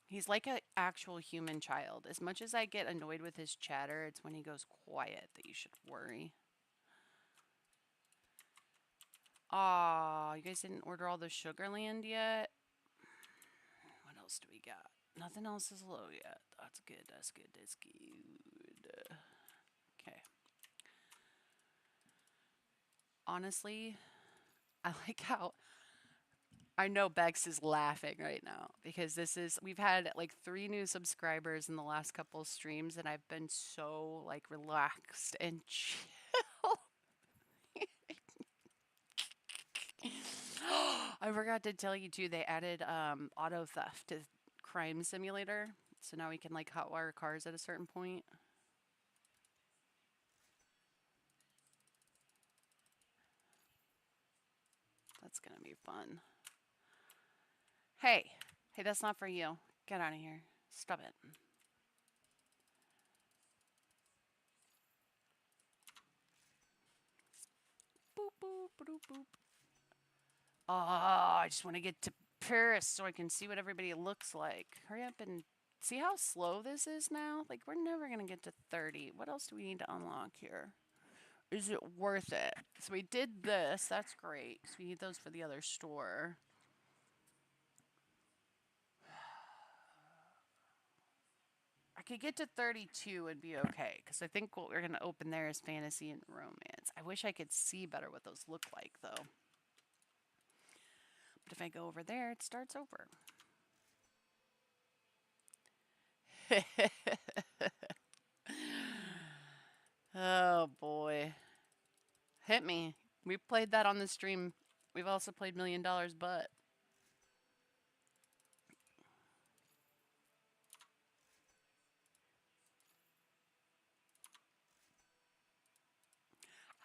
He's like an actual human child. As much as I get annoyed with his chatter, it's when he goes quiet that you should worry. Aw, you guys didn't order all the Sugarland yet? What else do we got? Nothing else is low yet. That's good, that's good, that's good. Okay. Honestly, I like how I know Bex is laughing right now because we've had like 3 new subscribers in the last couple of streams and I've been so like relaxed and chill. I forgot to tell you too, they added auto theft to Crime Simulator. So now we can like hotwire cars at a certain point. That's gonna be fun. Hey, hey, that's not for you. Get out of here. Stop it. Boop, boop, boop, boop. Oh, I just want to get to Paris so I can see what everybody looks like. Hurry up and see how slow this is now? Like, we're never going to get to 30. What else do we need to unlock here? Is it worth it? So we did this. That's great. So we need those for the other store. I could get to 32 and be okay, because I think what we're going to open there is fantasy and romance. I wish I could see better what those look like, though. But if I go over there, it starts over. Oh, boy. Hit me. We played that on the stream. We've also played $1 Million, but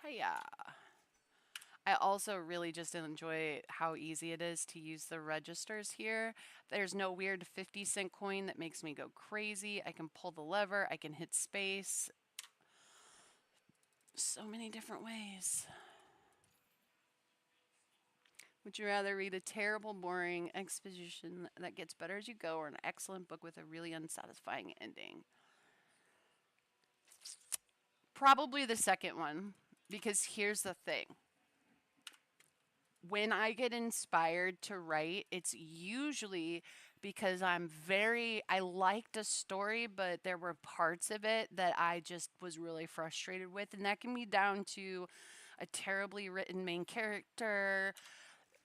hiya. I also really just enjoy how easy it is to use the registers here. There's no weird 50-cent coin that makes me go crazy. I can pull the lever, I can hit space. So many different ways. Would you rather read a terrible, boring exposition that gets better as you go, or an excellent book with a really unsatisfying ending? Probably the second one, because here's the thing. When I get inspired to write, it's usually because I liked a story, but there were parts of it that I just was really frustrated with. And that can be down to a terribly written main character,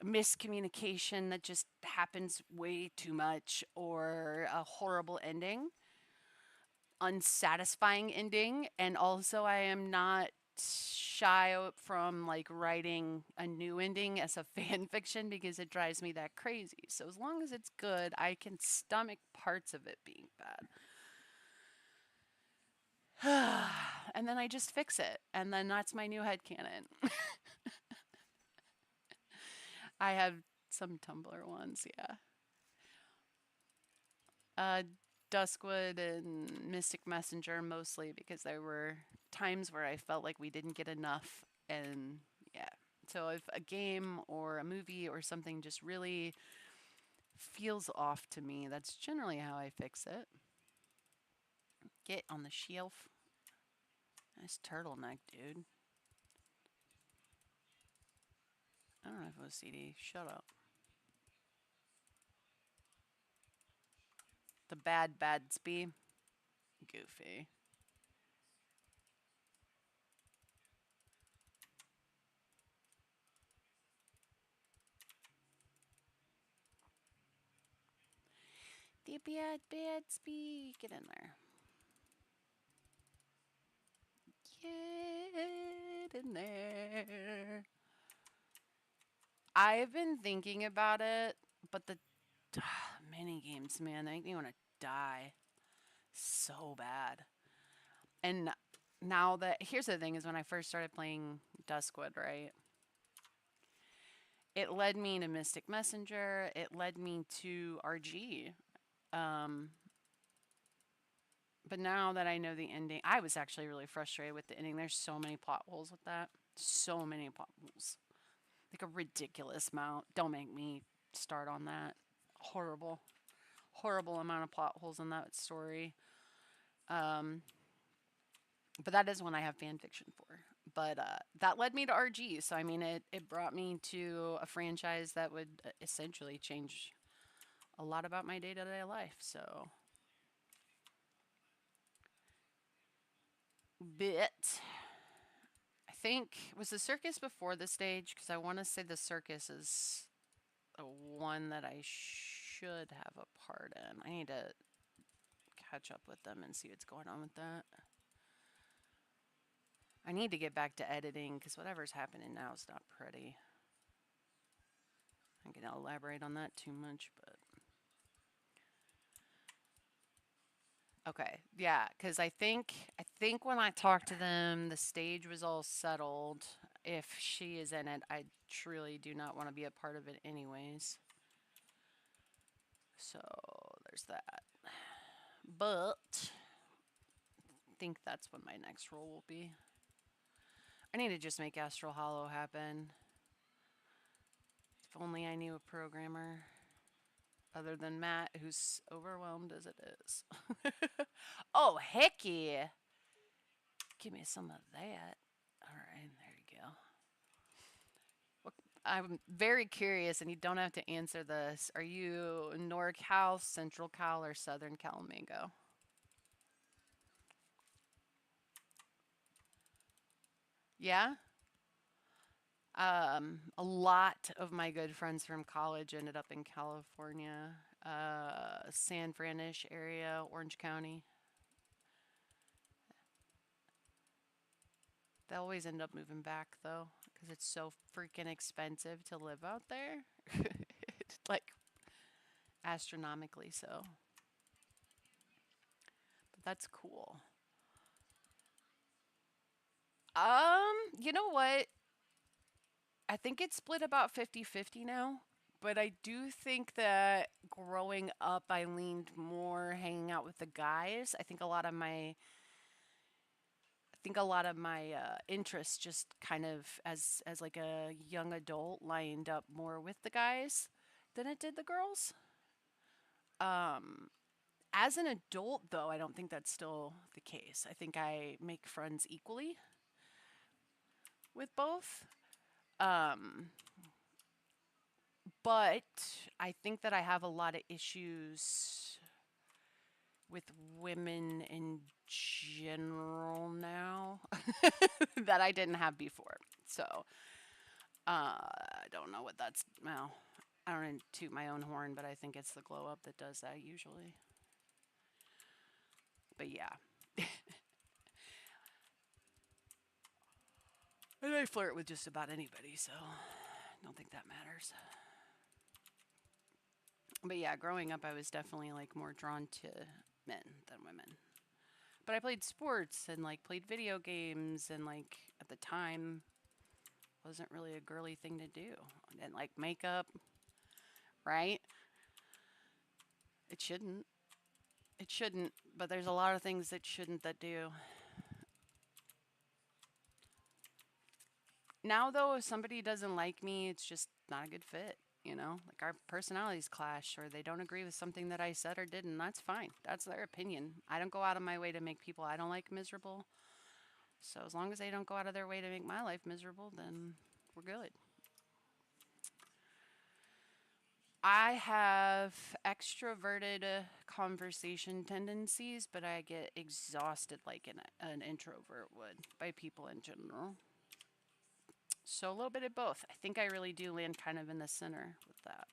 miscommunication that just happens way too much, or a horrible ending, unsatisfying ending. And also, I am not shy from like writing a new ending as a fan fiction because it drives me that crazy. So as long as it's good, I can stomach parts of it being bad. And then I just fix it. And then that's my new headcanon. I have some Tumblr ones, yeah. Uh, Duskwood and Mystic Messenger mostly because there were times where I felt like we didn't get enough. And yeah. So if a game or a movie or something just really feels off to me, that's generally how I fix it. Get on the shelf. Nice turtleneck, dude. I don't have OCD. Shut up. The bad Badsby. Goofy. The bad Badsby. Get in there. Get in there. I've been thinking about it, but the mini games, man, they make me want to die so bad. And now that here's the thing is when I first started playing Duskwood, right? It led me to Mystic Messenger. It led me to RG. Um, but now that I know the ending, I was actually really frustrated with the ending. There's so many plot holes with that. So many plot holes. Like a ridiculous amount. Don't make me start on that. Horrible. Horrible amount of plot holes in that story. Um, but that is one I have fan fiction for. But that led me to RG. So, I mean, it brought me to a franchise that would essentially change a lot about my day to day life. So, bit. I think, was the circus before the stage? Because I want to say the circus is the one that I should have a part in. I need to catch up with them and see what's going on with that. I need to get back to editing because whatever's happening now is not pretty. I'm going to elaborate on that too much, but. Okay, yeah, because I think when I talked to them, the stage was all settled. If she is in it, I truly do not want to be a part of it anyways. So there's that. But I think that's what my next role will be. I need to just make Astral Hollow happen. If only I knew a programmer other than Matt, who's overwhelmed as it is. Oh, heck yeah. Give me some of that. All right, there you go. I'm very curious, and you don't have to answer this. Are you NorCal, Central Cal, or Southern Cal Mango? Yeah. A lot of my good friends from college ended up in California, San Franish area, Orange County. They always end up moving back though, because it's so freaking expensive to live out there. It's like astronomically so. But that's cool. You know what? I think it's split about 50-50 now. But I do think that growing up, I leaned more hanging out with the guys. I think a lot of my interests just kind of as like a young adult lined up more with the guys than it did the girls. Um, as an adult, though, I don't think that's still the case. I think I make friends equally with both. Um, but I think that I have a lot of issues with women in general now that I didn't have before. So I don't know what that's. Well, I don't want to toot my own horn, but I think it's the glow up that does that usually. But yeah, and I flirt with just about anybody, so I don't think that matters. But yeah, growing up, I was definitely like more drawn to men than women. But I played sports and like played video games and like at the time wasn't really a girly thing to do. I didn't like makeup, right? It shouldn't. It shouldn't, but there's a lot of things that shouldn't that do. Now though, if somebody doesn't like me, it's just not a good fit. Like our personalities clash or they don't agree with something that I said or did, and that's fine. That's their opinion. I don't go out of my way to make people I don't like miserable. So as long as they don't go out of their way to make my life miserable, then we're good. I have extroverted conversation tendencies, but I get exhausted like an introvert would by people in general. So a little bit of both. I think I really do land kind of in the center with that.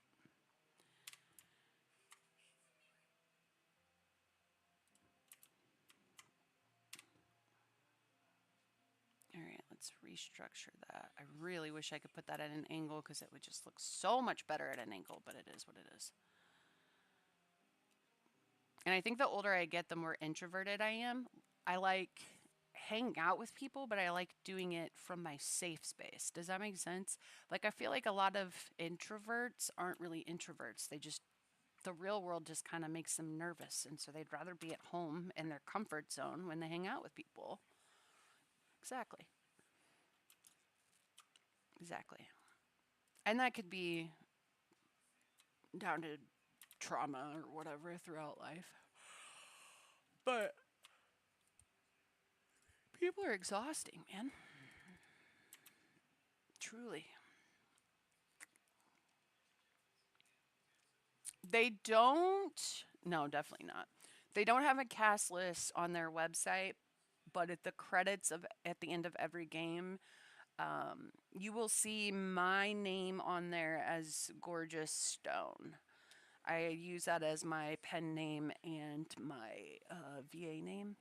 All right, let's restructure that. I really wish I could put that at an angle because it would just look so much better at an angle, but it is what it is. And I think the older I get, the more introverted I am. I like hanging out with people, but I like doing it from my safe space. Does that make sense? Like, I feel like a lot of introverts aren't really introverts. The real world just kind of makes them nervous. And so they'd rather be at home in their comfort zone when they hang out with people. Exactly. Exactly. And that could be down to trauma or whatever throughout life. But people are exhausting, man. Truly. They don't. No, definitely not. They don't have a cast list on their website, but at the credits of at the end of every game, you will see my name on there as Gorgeous Stone. I use that as my pen name and my VA name.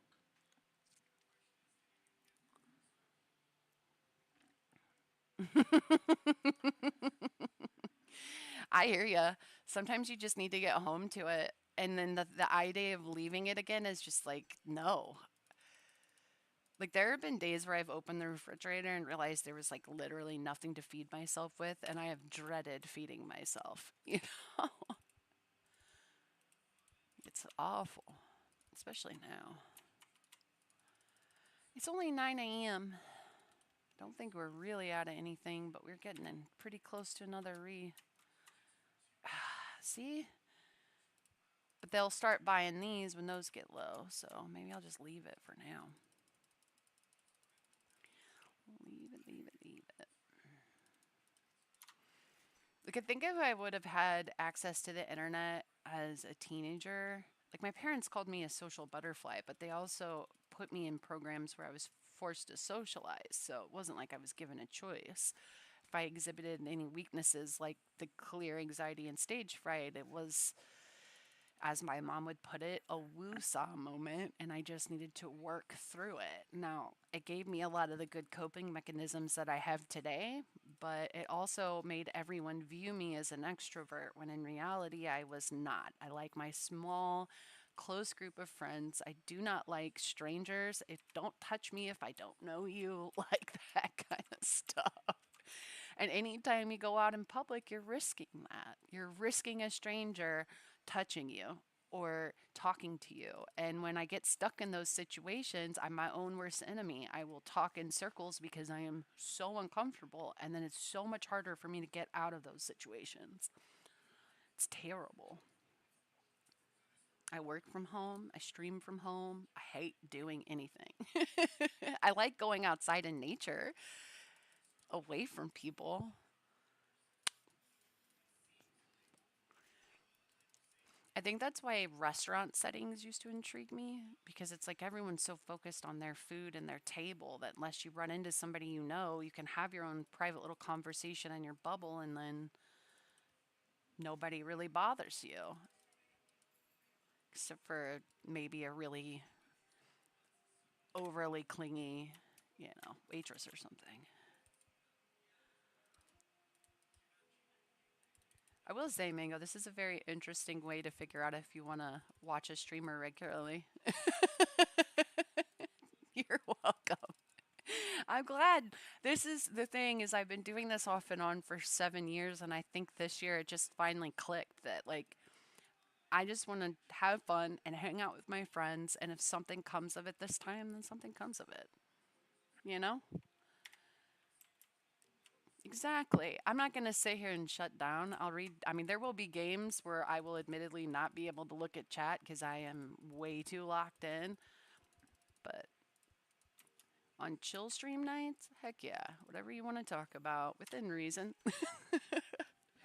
I hear ya. Sometimes you just need to get home to it. And then the idea of leaving it again is just like, no. Like, there have been days where I've opened the refrigerator and realized there was like literally nothing to feed myself with, and I have dreaded feeding myself. Know? It's awful, especially now. It's only 9 a.m. Don't think we're really out of anything, but we're getting in pretty close to another re. See? But they'll start buying these when those get low, so maybe I'll just leave it for now. Leave it, leave it, leave it. Like, I think if I would have had access to the internet as a teenager, like my parents called me a social butterfly, but they also put me in programs where I was forced to socialize. So it wasn't like I was given a choice. If I exhibited any weaknesses like the clear anxiety and stage fright, it was, as my mom would put it, a woo-saw moment, and I just needed to work through it. Now, it gave me a lot of the good coping mechanisms that I have today, but it also made everyone view me as an extrovert when in reality I was not. I like my small, close group of friends. I do not like strangers. If don't touch me if I don't know you, like that kind of stuff. And anytime you go out in public, you're risking that. You're risking a stranger touching you or talking to you. And when I get stuck in those situations, I'm my own worst enemy. I will talk in circles because I am so uncomfortable. And then it's so much harder for me to get out of those situations. It's terrible. I work from home. I stream from home. I hate doing anything. I like going outside in nature away from people. I think that's why restaurant settings used to intrigue me because it's like everyone's so focused on their food and their table that unless you run into somebody you know, you can have your own private little conversation in your bubble and then nobody really bothers you except for maybe a really overly clingy, waitress or something. I will say, Mango, this is a very interesting way to figure out if you want to watch a streamer regularly. You're welcome. I'm glad. This is the thing is I've been doing this off and on for 7 years, and I think this year it just finally clicked that like I just want to have fun and hang out with my friends, and if something comes of it this time, then something comes of it. You know? Exactly. I'm not going to sit here and shut down. I'll read. I mean, there will be games where I will admittedly not be able to look at chat because I am way too locked in. But on chill stream nights, heck yeah, whatever you want to talk about within reason.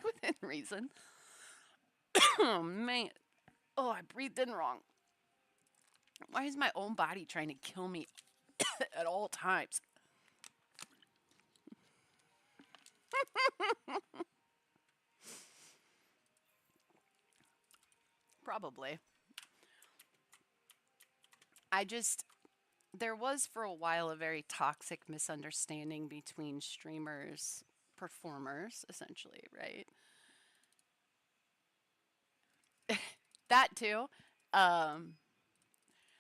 Within reason. Oh man. Oh, I breathed in wrong. Why is my own body trying to kill me at all times? Probably. I just, there was for a while a very toxic misunderstanding between streamers, performers, essentially, right? That too. Um,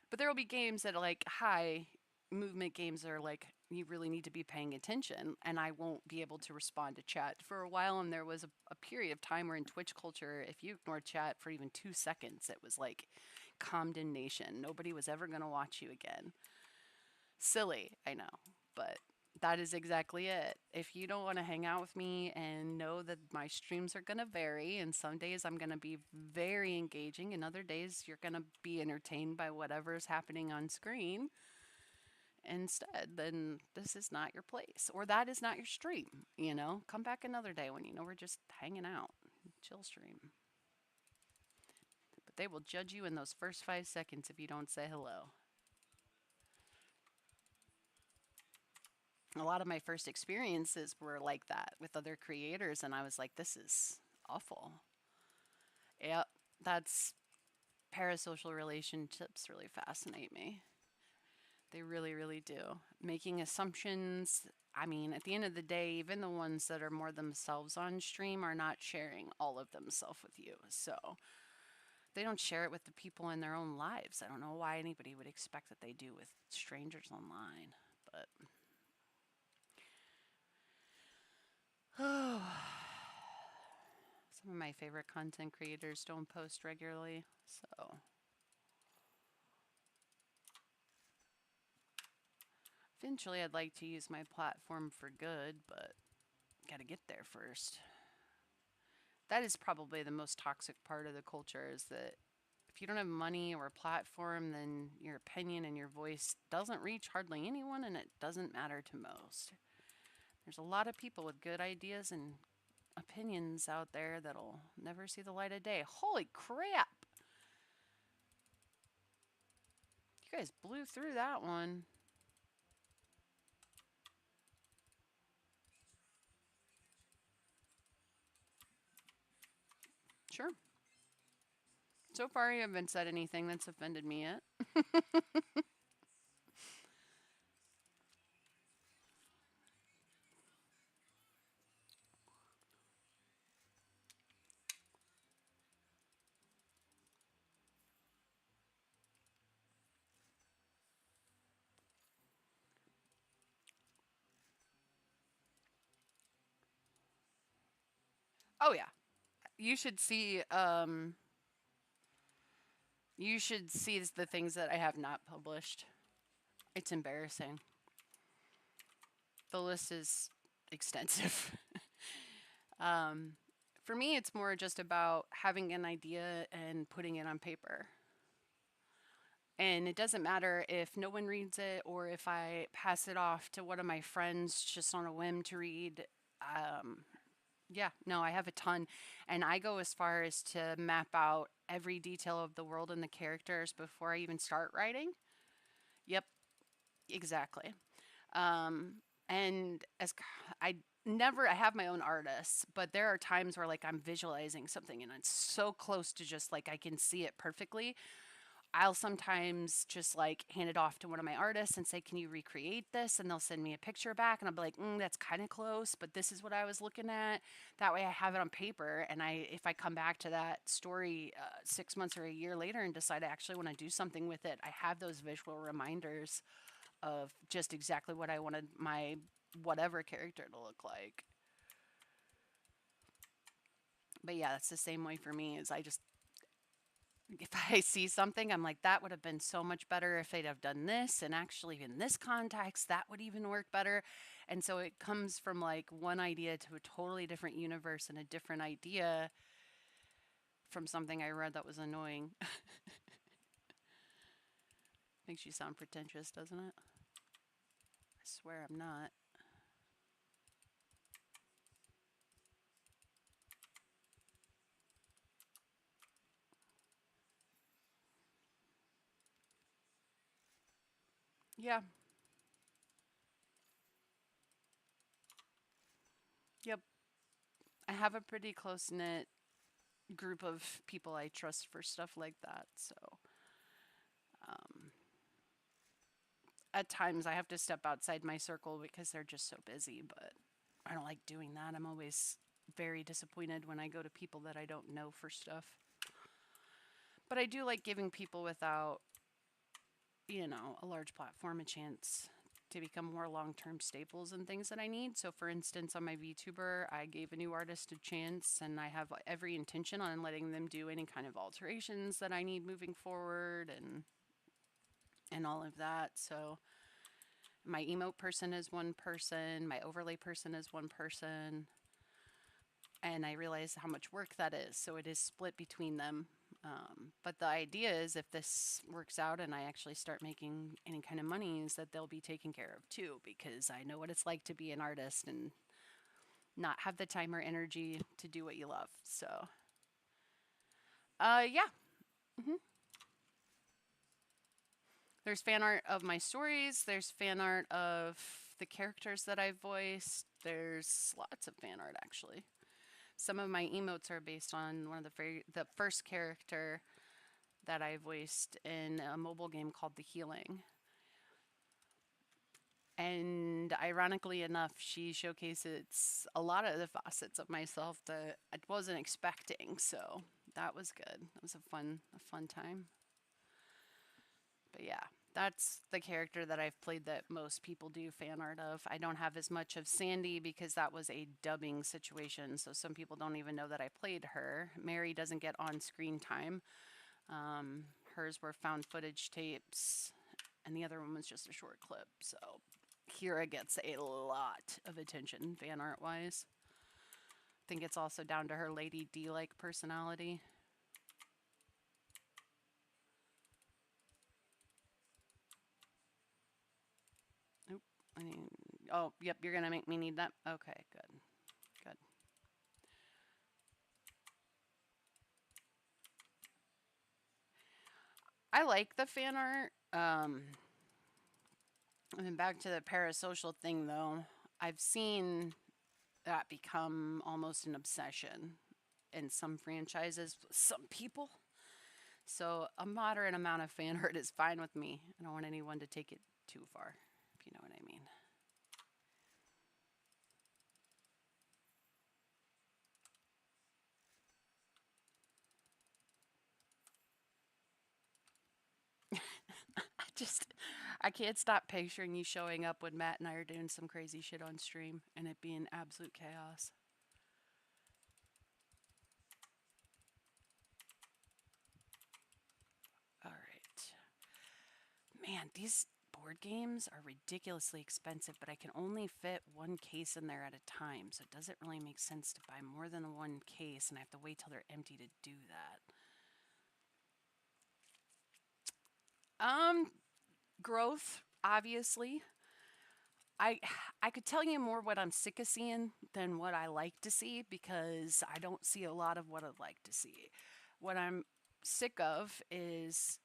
but there will be games that are like high movement games that are like you really need to be paying attention and I won't be able to respond to chat for a while and there was a period of time where in Twitch culture if you ignored chat for even 2 seconds it was like condemnation. Nobody was ever going to watch you again. Silly, I know, but that is exactly it. If you don't want to hang out with me and know that my streams are going to vary, and some days I'm going to be very engaging, and other days you're going to be entertained by whatever's happening on screen instead, then this is not your place. Or that is not your stream, Come back another day when you know we're just hanging out. Chill stream. But they will judge you in those first 5 seconds if you don't say hello. A lot of my first experiences were like that with other creators, and I was like, this is awful. Yep, that's parasocial relationships really fascinate me. They really, really do. Making assumptions. I mean, at the end of the day, even the ones that are more themselves on stream are not sharing all of themselves with you. So they don't share it with the people in their own lives. I don't know why anybody would expect that they do with strangers online. But some of my favorite content creators don't post regularly. So eventually I'd like to use my platform for good, but gotta get there first. That is probably the most toxic part of the culture is that if you don't have money or a platform, then your opinion and your voice doesn't reach hardly anyone and it doesn't matter to most. There's a lot of people with good ideas and opinions out there that'll never see the light of day. Holy crap! You guys blew through that one. Sure. So far, you haven't said anything that's offended me yet. Oh yeah, you should see. You should see the things that I have not published. It's embarrassing. The list is extensive. um, for me, it's more just about having an idea and putting it on paper. And it doesn't matter if no one reads it or if I pass it off to one of my friends just on a whim to read. Um, yeah, no, I have a ton. And I go as far as to map out every detail of the world and the characters before I even start writing. Yep, exactly. Um, and as I never, I have my own artists, but there are times where like I'm visualizing something and it's so close to just like I can see it perfectly. I'll sometimes just like hand it off to one of my artists and say, "Can you recreate this?" And they'll send me a picture back, and I'll be like, "That's kind of close, but this is what I was looking at." That way, I have it on paper, and if I come back to that story 6 months or a year later and decide I actually want to do something with it, I have those visual reminders of just exactly what I wanted my whatever character to look like. But yeah, that's the same way for me. Is I just if I see something, I'm like, that would have been so much better if they'd have done this. And actually, in this context, that would even work better. And so it comes from like one idea to a totally different universe and a different idea from something I read that was annoying. Makes you sound pretentious, doesn't it? I swear I'm not. Yeah, yep. I have a pretty close knit group of people I trust for stuff like that. So um, at times I have to step outside my circle because they're just so busy, but I don't like doing that. I'm always very disappointed when I go to people that I don't know for stuff. But I do like giving people without, a large platform a chance to become more long term staples and things that I need. So, for instance, on my VTuber, I gave a new artist a chance and I have every intention on letting them do any kind of alterations that I need moving forward and all of that. So, my emote person is one person, my overlay person is one person, and I realize how much work that is. So it is split between them. But the idea is if this works out and I actually start making any kind of money, is that they'll be taken care of too, because I know what it's like to be an artist and not have the time or energy to do what you love. So, yeah. hmm There's fan art of my stories. There's fan art of the characters that I've voiced. There's lots of fan art actually. Some of my emotes are based on one of the first character that I voiced in a mobile game called The Healing. And ironically enough, she showcases a lot of the facets of myself that I wasn't expecting. So that was good. That was a fun time. But yeah, that's the character that I've played that most people do fan art of. I don't have as much of Sandy because that was a dubbing situation. So some people don't even know that I played her. Mary doesn't get on screen time. Um, Hers were found footage tapes, and the other one was just a short clip. So Kira gets a lot of attention fan art wise. I think it's also down to her Lady D like personality. Oop, I mean, oh, yep, you're gonna make me need that. Okay, good, good. I like the fan art. And then back to the parasocial thing though. I've seen that become almost an obsession. in some franchises with some people. So a moderate amount of fan art is fine with me. I don't want anyone to take it too far, if you know what I mean. I just, I can't stop picturing you showing up when Matt and I are doing some crazy shit on stream and it being absolute chaos. All right. Man, these board games are ridiculously expensive, but I can only fit one case in there at a time, so it doesn't really make sense to buy more than one case, and I have to wait till they're empty to do that. Um, Growth, obviously. I I could tell you more what I'm sick of seeing than what I like to see because I don't see a lot of what I'd like to see. What I'm sick of is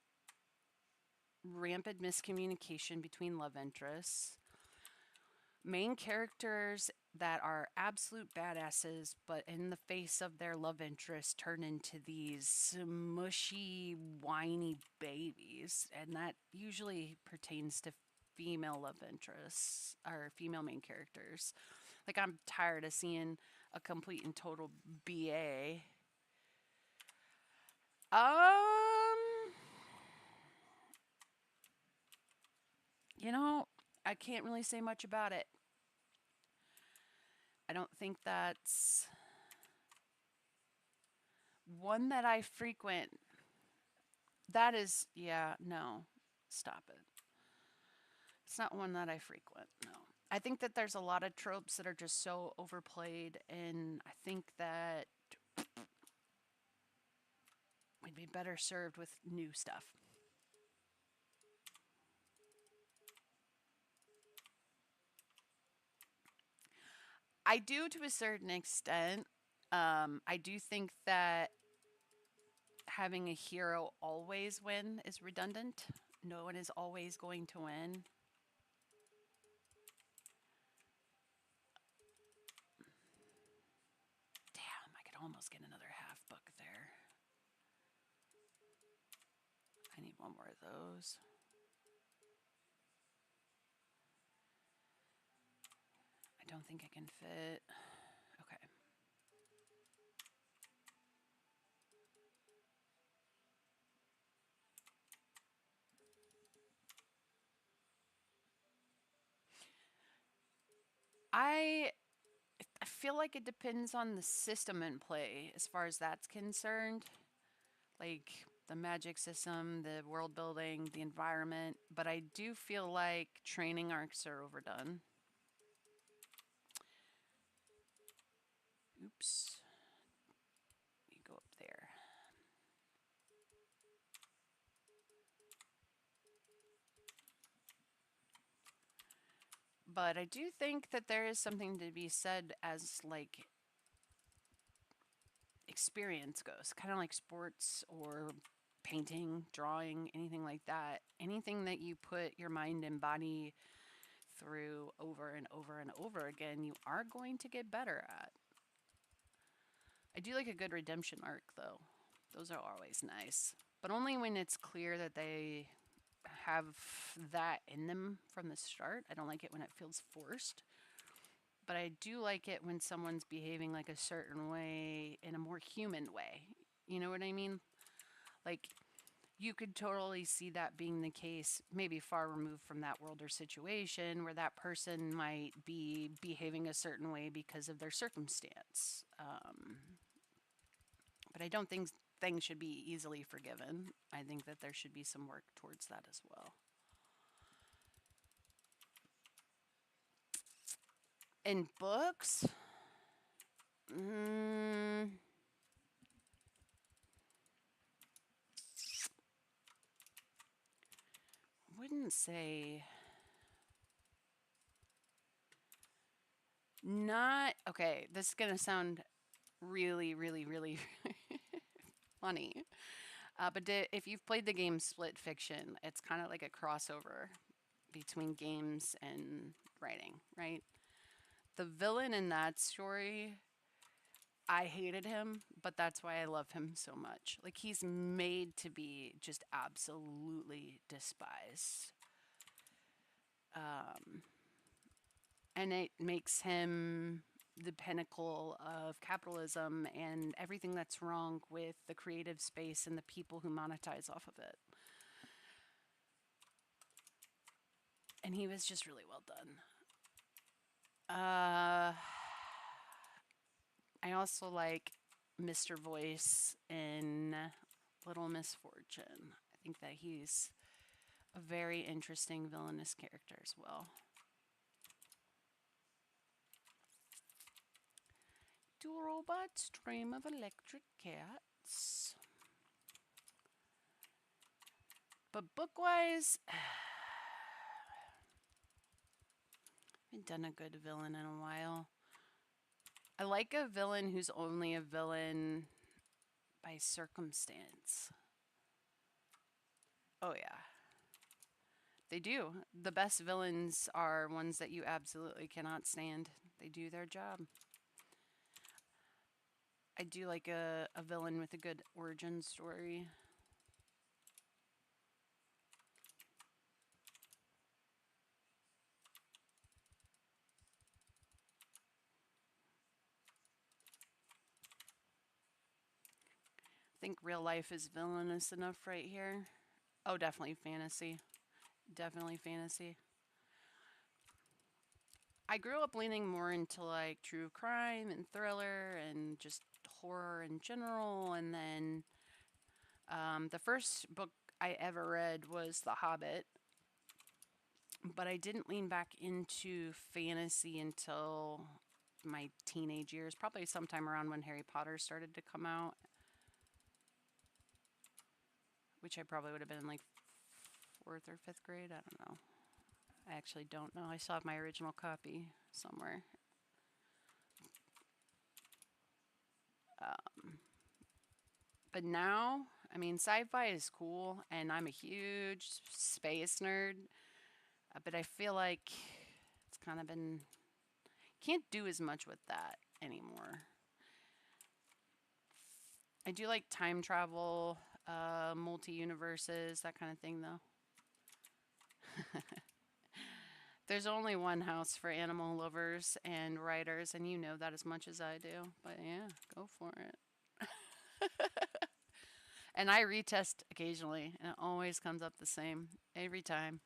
rampant miscommunication between love interests, main characters that are absolute badasses, but in the face of their love interest, turn into these mushy, whiny babies. And that usually pertains to female love interests or female main characters. Like, I'm tired of seeing a complete and total BA. Um, you know, I can't really say much about it. I don't think that's one that I frequent. That is, yeah, no, stop it. It's not one that I frequent, no. I think that there's a lot of tropes that are just so overplayed, and I think that we'd be better served with new stuff. I do to a certain extent. I do think that having a hero always win is redundant. No one is always going to win. Damn, I could almost get another half book there. I need one more of those. I don't think I can fit. Okay. I I feel like it depends on the system in play as far as that's concerned. Like the magic system, the world building, the environment. But I do feel like training arcs are overdone. Oops. You go up there. But I do think that there is something to be said as like experience goes, kind of like sports or painting, drawing, anything like that. Anything that you put your mind and body through over and over and over again, you are going to get better at. I do like a good redemption arc though. Those are always nice, but only when it's clear that they have that in them from the start. I don't like it when it feels forced, but I do like it when someone's behaving like a certain way in a more human way. You know what I mean? Like, you could totally see that being the case, maybe far removed from that world or situation where that person might be behaving a certain way because of their circumstance. But I don't think things should be easily forgiven. I think that there should be some work towards that as well. In books, mm, wouldn't say not okay. This is gonna sound really, really, really funny. If you've played the game Split Fiction, it's kind of like a crossover between games and writing, right? The villain in that story I hated him, but that's why I love him so much. Like he's made to be just absolutely despised. Um, and it makes him the pinnacle of capitalism and everything that's wrong with the creative space and the people who monetize off of it. And he was just really well done. I also like Mr. Voice in Little Misfortune. I think that he's a very interesting villainous character as well. Do robots dream of electric cats? But book wise, I haven't done a good villain in a while. I like a villain who's only a villain by circumstance. Oh, yeah. They do. The best villains are ones that you absolutely cannot stand. They do their job. I do like a villain with a good origin story. I think real life is villainous enough right here. Oh, definitely fantasy. Definitely fantasy. I grew up leaning more into like true crime and thriller and just horror in general. And then the first book I ever read was The Hobbit, but I didn't lean back into fantasy until my teenage years, probably sometime around when Harry Potter started to come out, which I probably would have been in like fourth or fifth grade. I don't know. I actually don't know. I still have my original copy somewhere. Um, but now, I mean, sci-fi is cool, and I'm a huge space nerd. But I feel like it's kind of been can't do as much with that anymore. I do like time travel, multi universes, that kind of thing, though. There's only one house for animal lovers and writers, and you know that as much as I do. But yeah, go for it. And I retest occasionally, and it always comes up the same every time.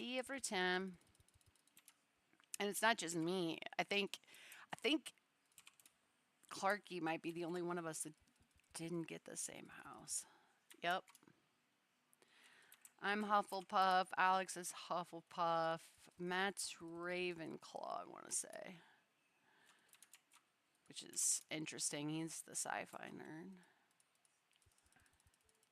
Every time. And it's not just me. I think Clarky might be the only one of us that didn't get the same house. Yep. I'm Hufflepuff. Alex is Hufflepuff. Matt's Ravenclaw, I want to say. Which is interesting. He's the sci fi nerd.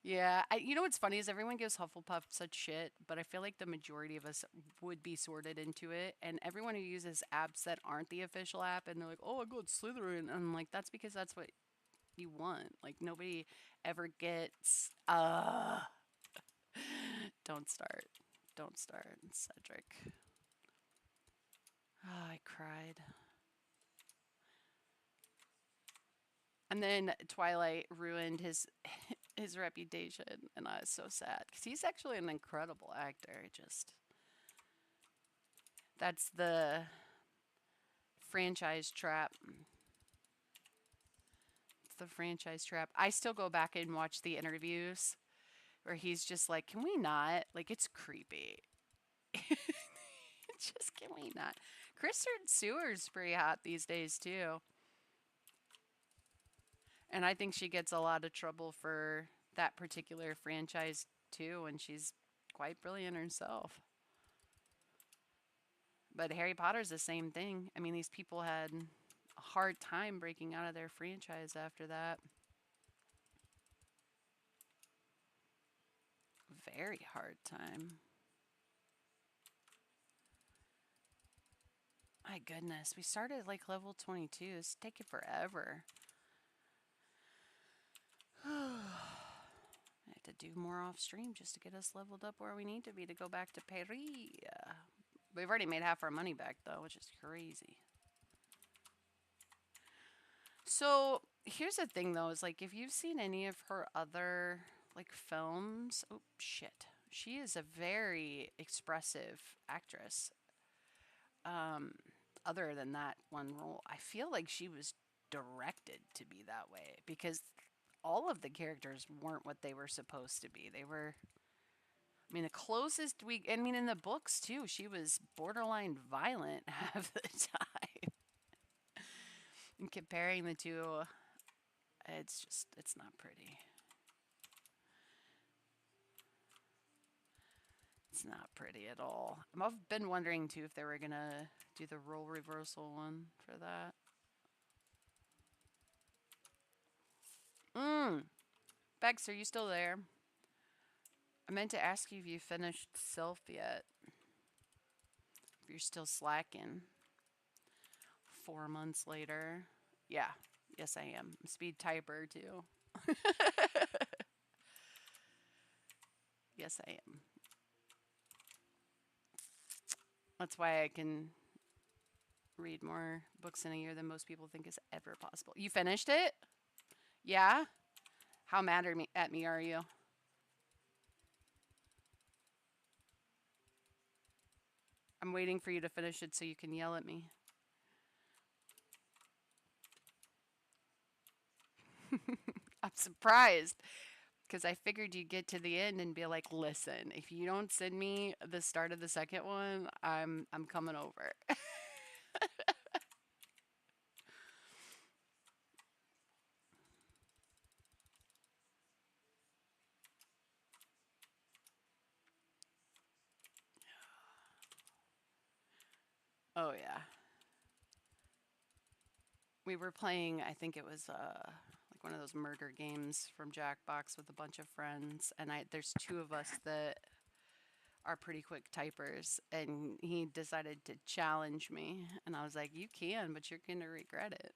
Yeah, you know what's funny is everyone gives Hufflepuff such shit, but I feel like the majority of us would be sorted into it. And everyone who uses apps that aren't the official app, and they're like, "Oh, I got Slytherin," and I'm like, "That's because that's what you want." Like nobody ever gets. Don't start. Don't start, Cedric. Oh, I cried. And then Twilight ruined his reputation, and I was so sad because he's actually an incredible actor. Just that's the franchise trap. It's the franchise trap. I still go back and watch the interviews where he's just like, "Can we not? Like, it's creepy. Just can we not?" Kristen Stewart's pretty hot these days too, and I think she gets a lot of trouble for that particular franchise too, and she's quite brilliant herself. But Harry Potter's the same thing. I mean, these people had a hard time breaking out of their franchise after that. Very hard time. My goodness, we started at like level 22. It's taking forever. I have to do more off stream just to get us leveled up where we need to be to go back to Paris. We've already made half our money back though, which is crazy. So here's the thing though, is like if you've seen any of her other like films, oh shit. She is a very expressive actress. Um, Other than that one role, I feel like she was directed to be that way because all of the characters weren't what they were supposed to be. They were, I mean, the closest I mean, in the books too, she was borderline violent half the time. And comparing the two, it's not pretty. It's not pretty at all. I've been wondering too if they were gonna do the role reversal one for that. Mm. Bex, are you still there? I meant to ask you if you finished Sylph yet. If you're still slacking. 4 months later. Yeah. Yes, I am. I'm speed typer too. Yes, I am. That's why I can read more books in a year than most people think is ever possible. You finished it? Yeah? How mad at me are you? I'm waiting for you to finish it so you can yell at me. I'm surprised because I figured you'd get to the end and be like, "Listen, if you don't send me the start of the second one, I'm coming over." Oh yeah. We were playing, I think it was like one of those murder games from Jackbox with a bunch of friends and there's two of us that are pretty quick typers and he decided to challenge me and I was like, "You can, but you're going to regret it."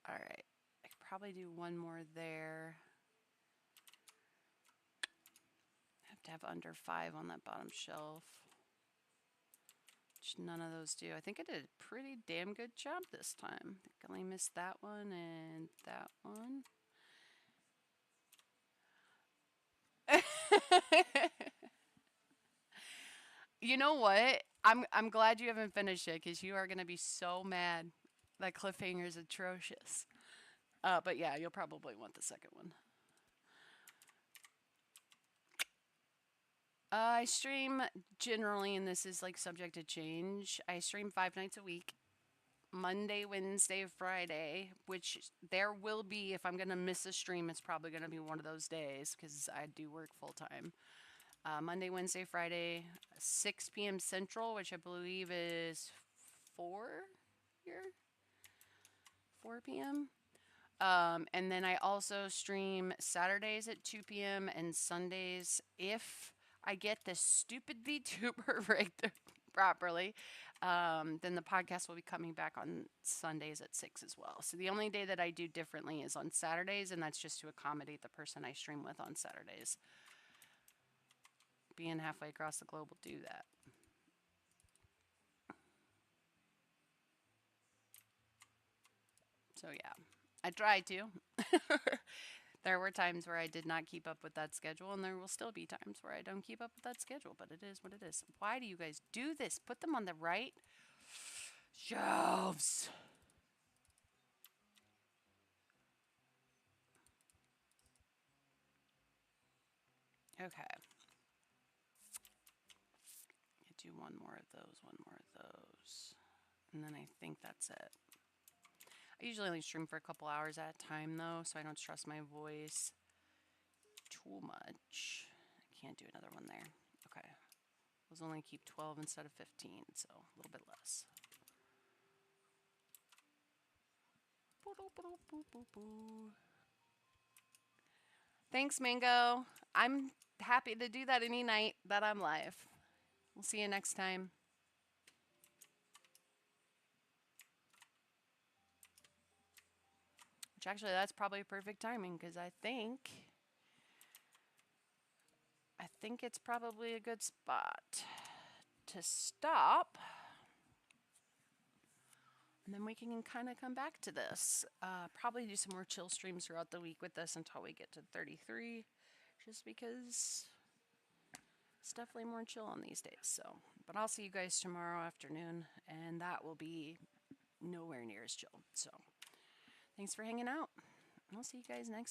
All right. I could probably do one more there. I have to have under 5 on that bottom shelf. Which none of those do. I think I did a pretty damn good job this time. I think I only missed that one and that one. You know what? I'm glad you haven't finished it because you are gonna be so mad. That cliffhanger is atrocious. But yeah, you'll probably want the second one. I stream generally, and this is like subject to change. I stream 5 nights a week. Monday, Wednesday, Friday, which there will be, if I'm going to miss a stream, it's probably going to be one of those days because I do work full time. Monday, Wednesday, Friday, 6 p.m. Central, which I believe is 4 here, 4 p.m. And then I also stream Saturdays at 2 p.m. and Sundays if I get the stupid VTuber rigged properly. Then the podcast will be coming back on Sundays at 6 as well. So the only day that I do differently is on Saturdays, and that's just to accommodate the person I stream with on Saturdays. Being halfway across the globe will do that. So yeah, I try to. There were times where I did not keep up with that schedule, and there will still be times where I don't keep up with that schedule, but it is what it is. Why do you guys do this? Put them on the right shelves. Okay. I do one more of those, one more of those. And then I think that's it. I usually only stream for a couple hours at a time, though, so I don't stress my voice too much. I can't do another one there. Okay. Let's only keep 12 instead of 15, so a little bit less. Thanks, Mango. I'm happy to do that any night that I'm live. We'll see you next time. Which actually, that's probably perfect timing because I think I think it's probably a good spot to stop. And then we can kind of come back to this. Probably do some more chill streams throughout the week with this until we get to 33, just because it's definitely more chill on these days. So, but I'll see you guys tomorrow afternoon, and that will be nowhere near as chill. So, thanks for hanging out. I'll see you guys next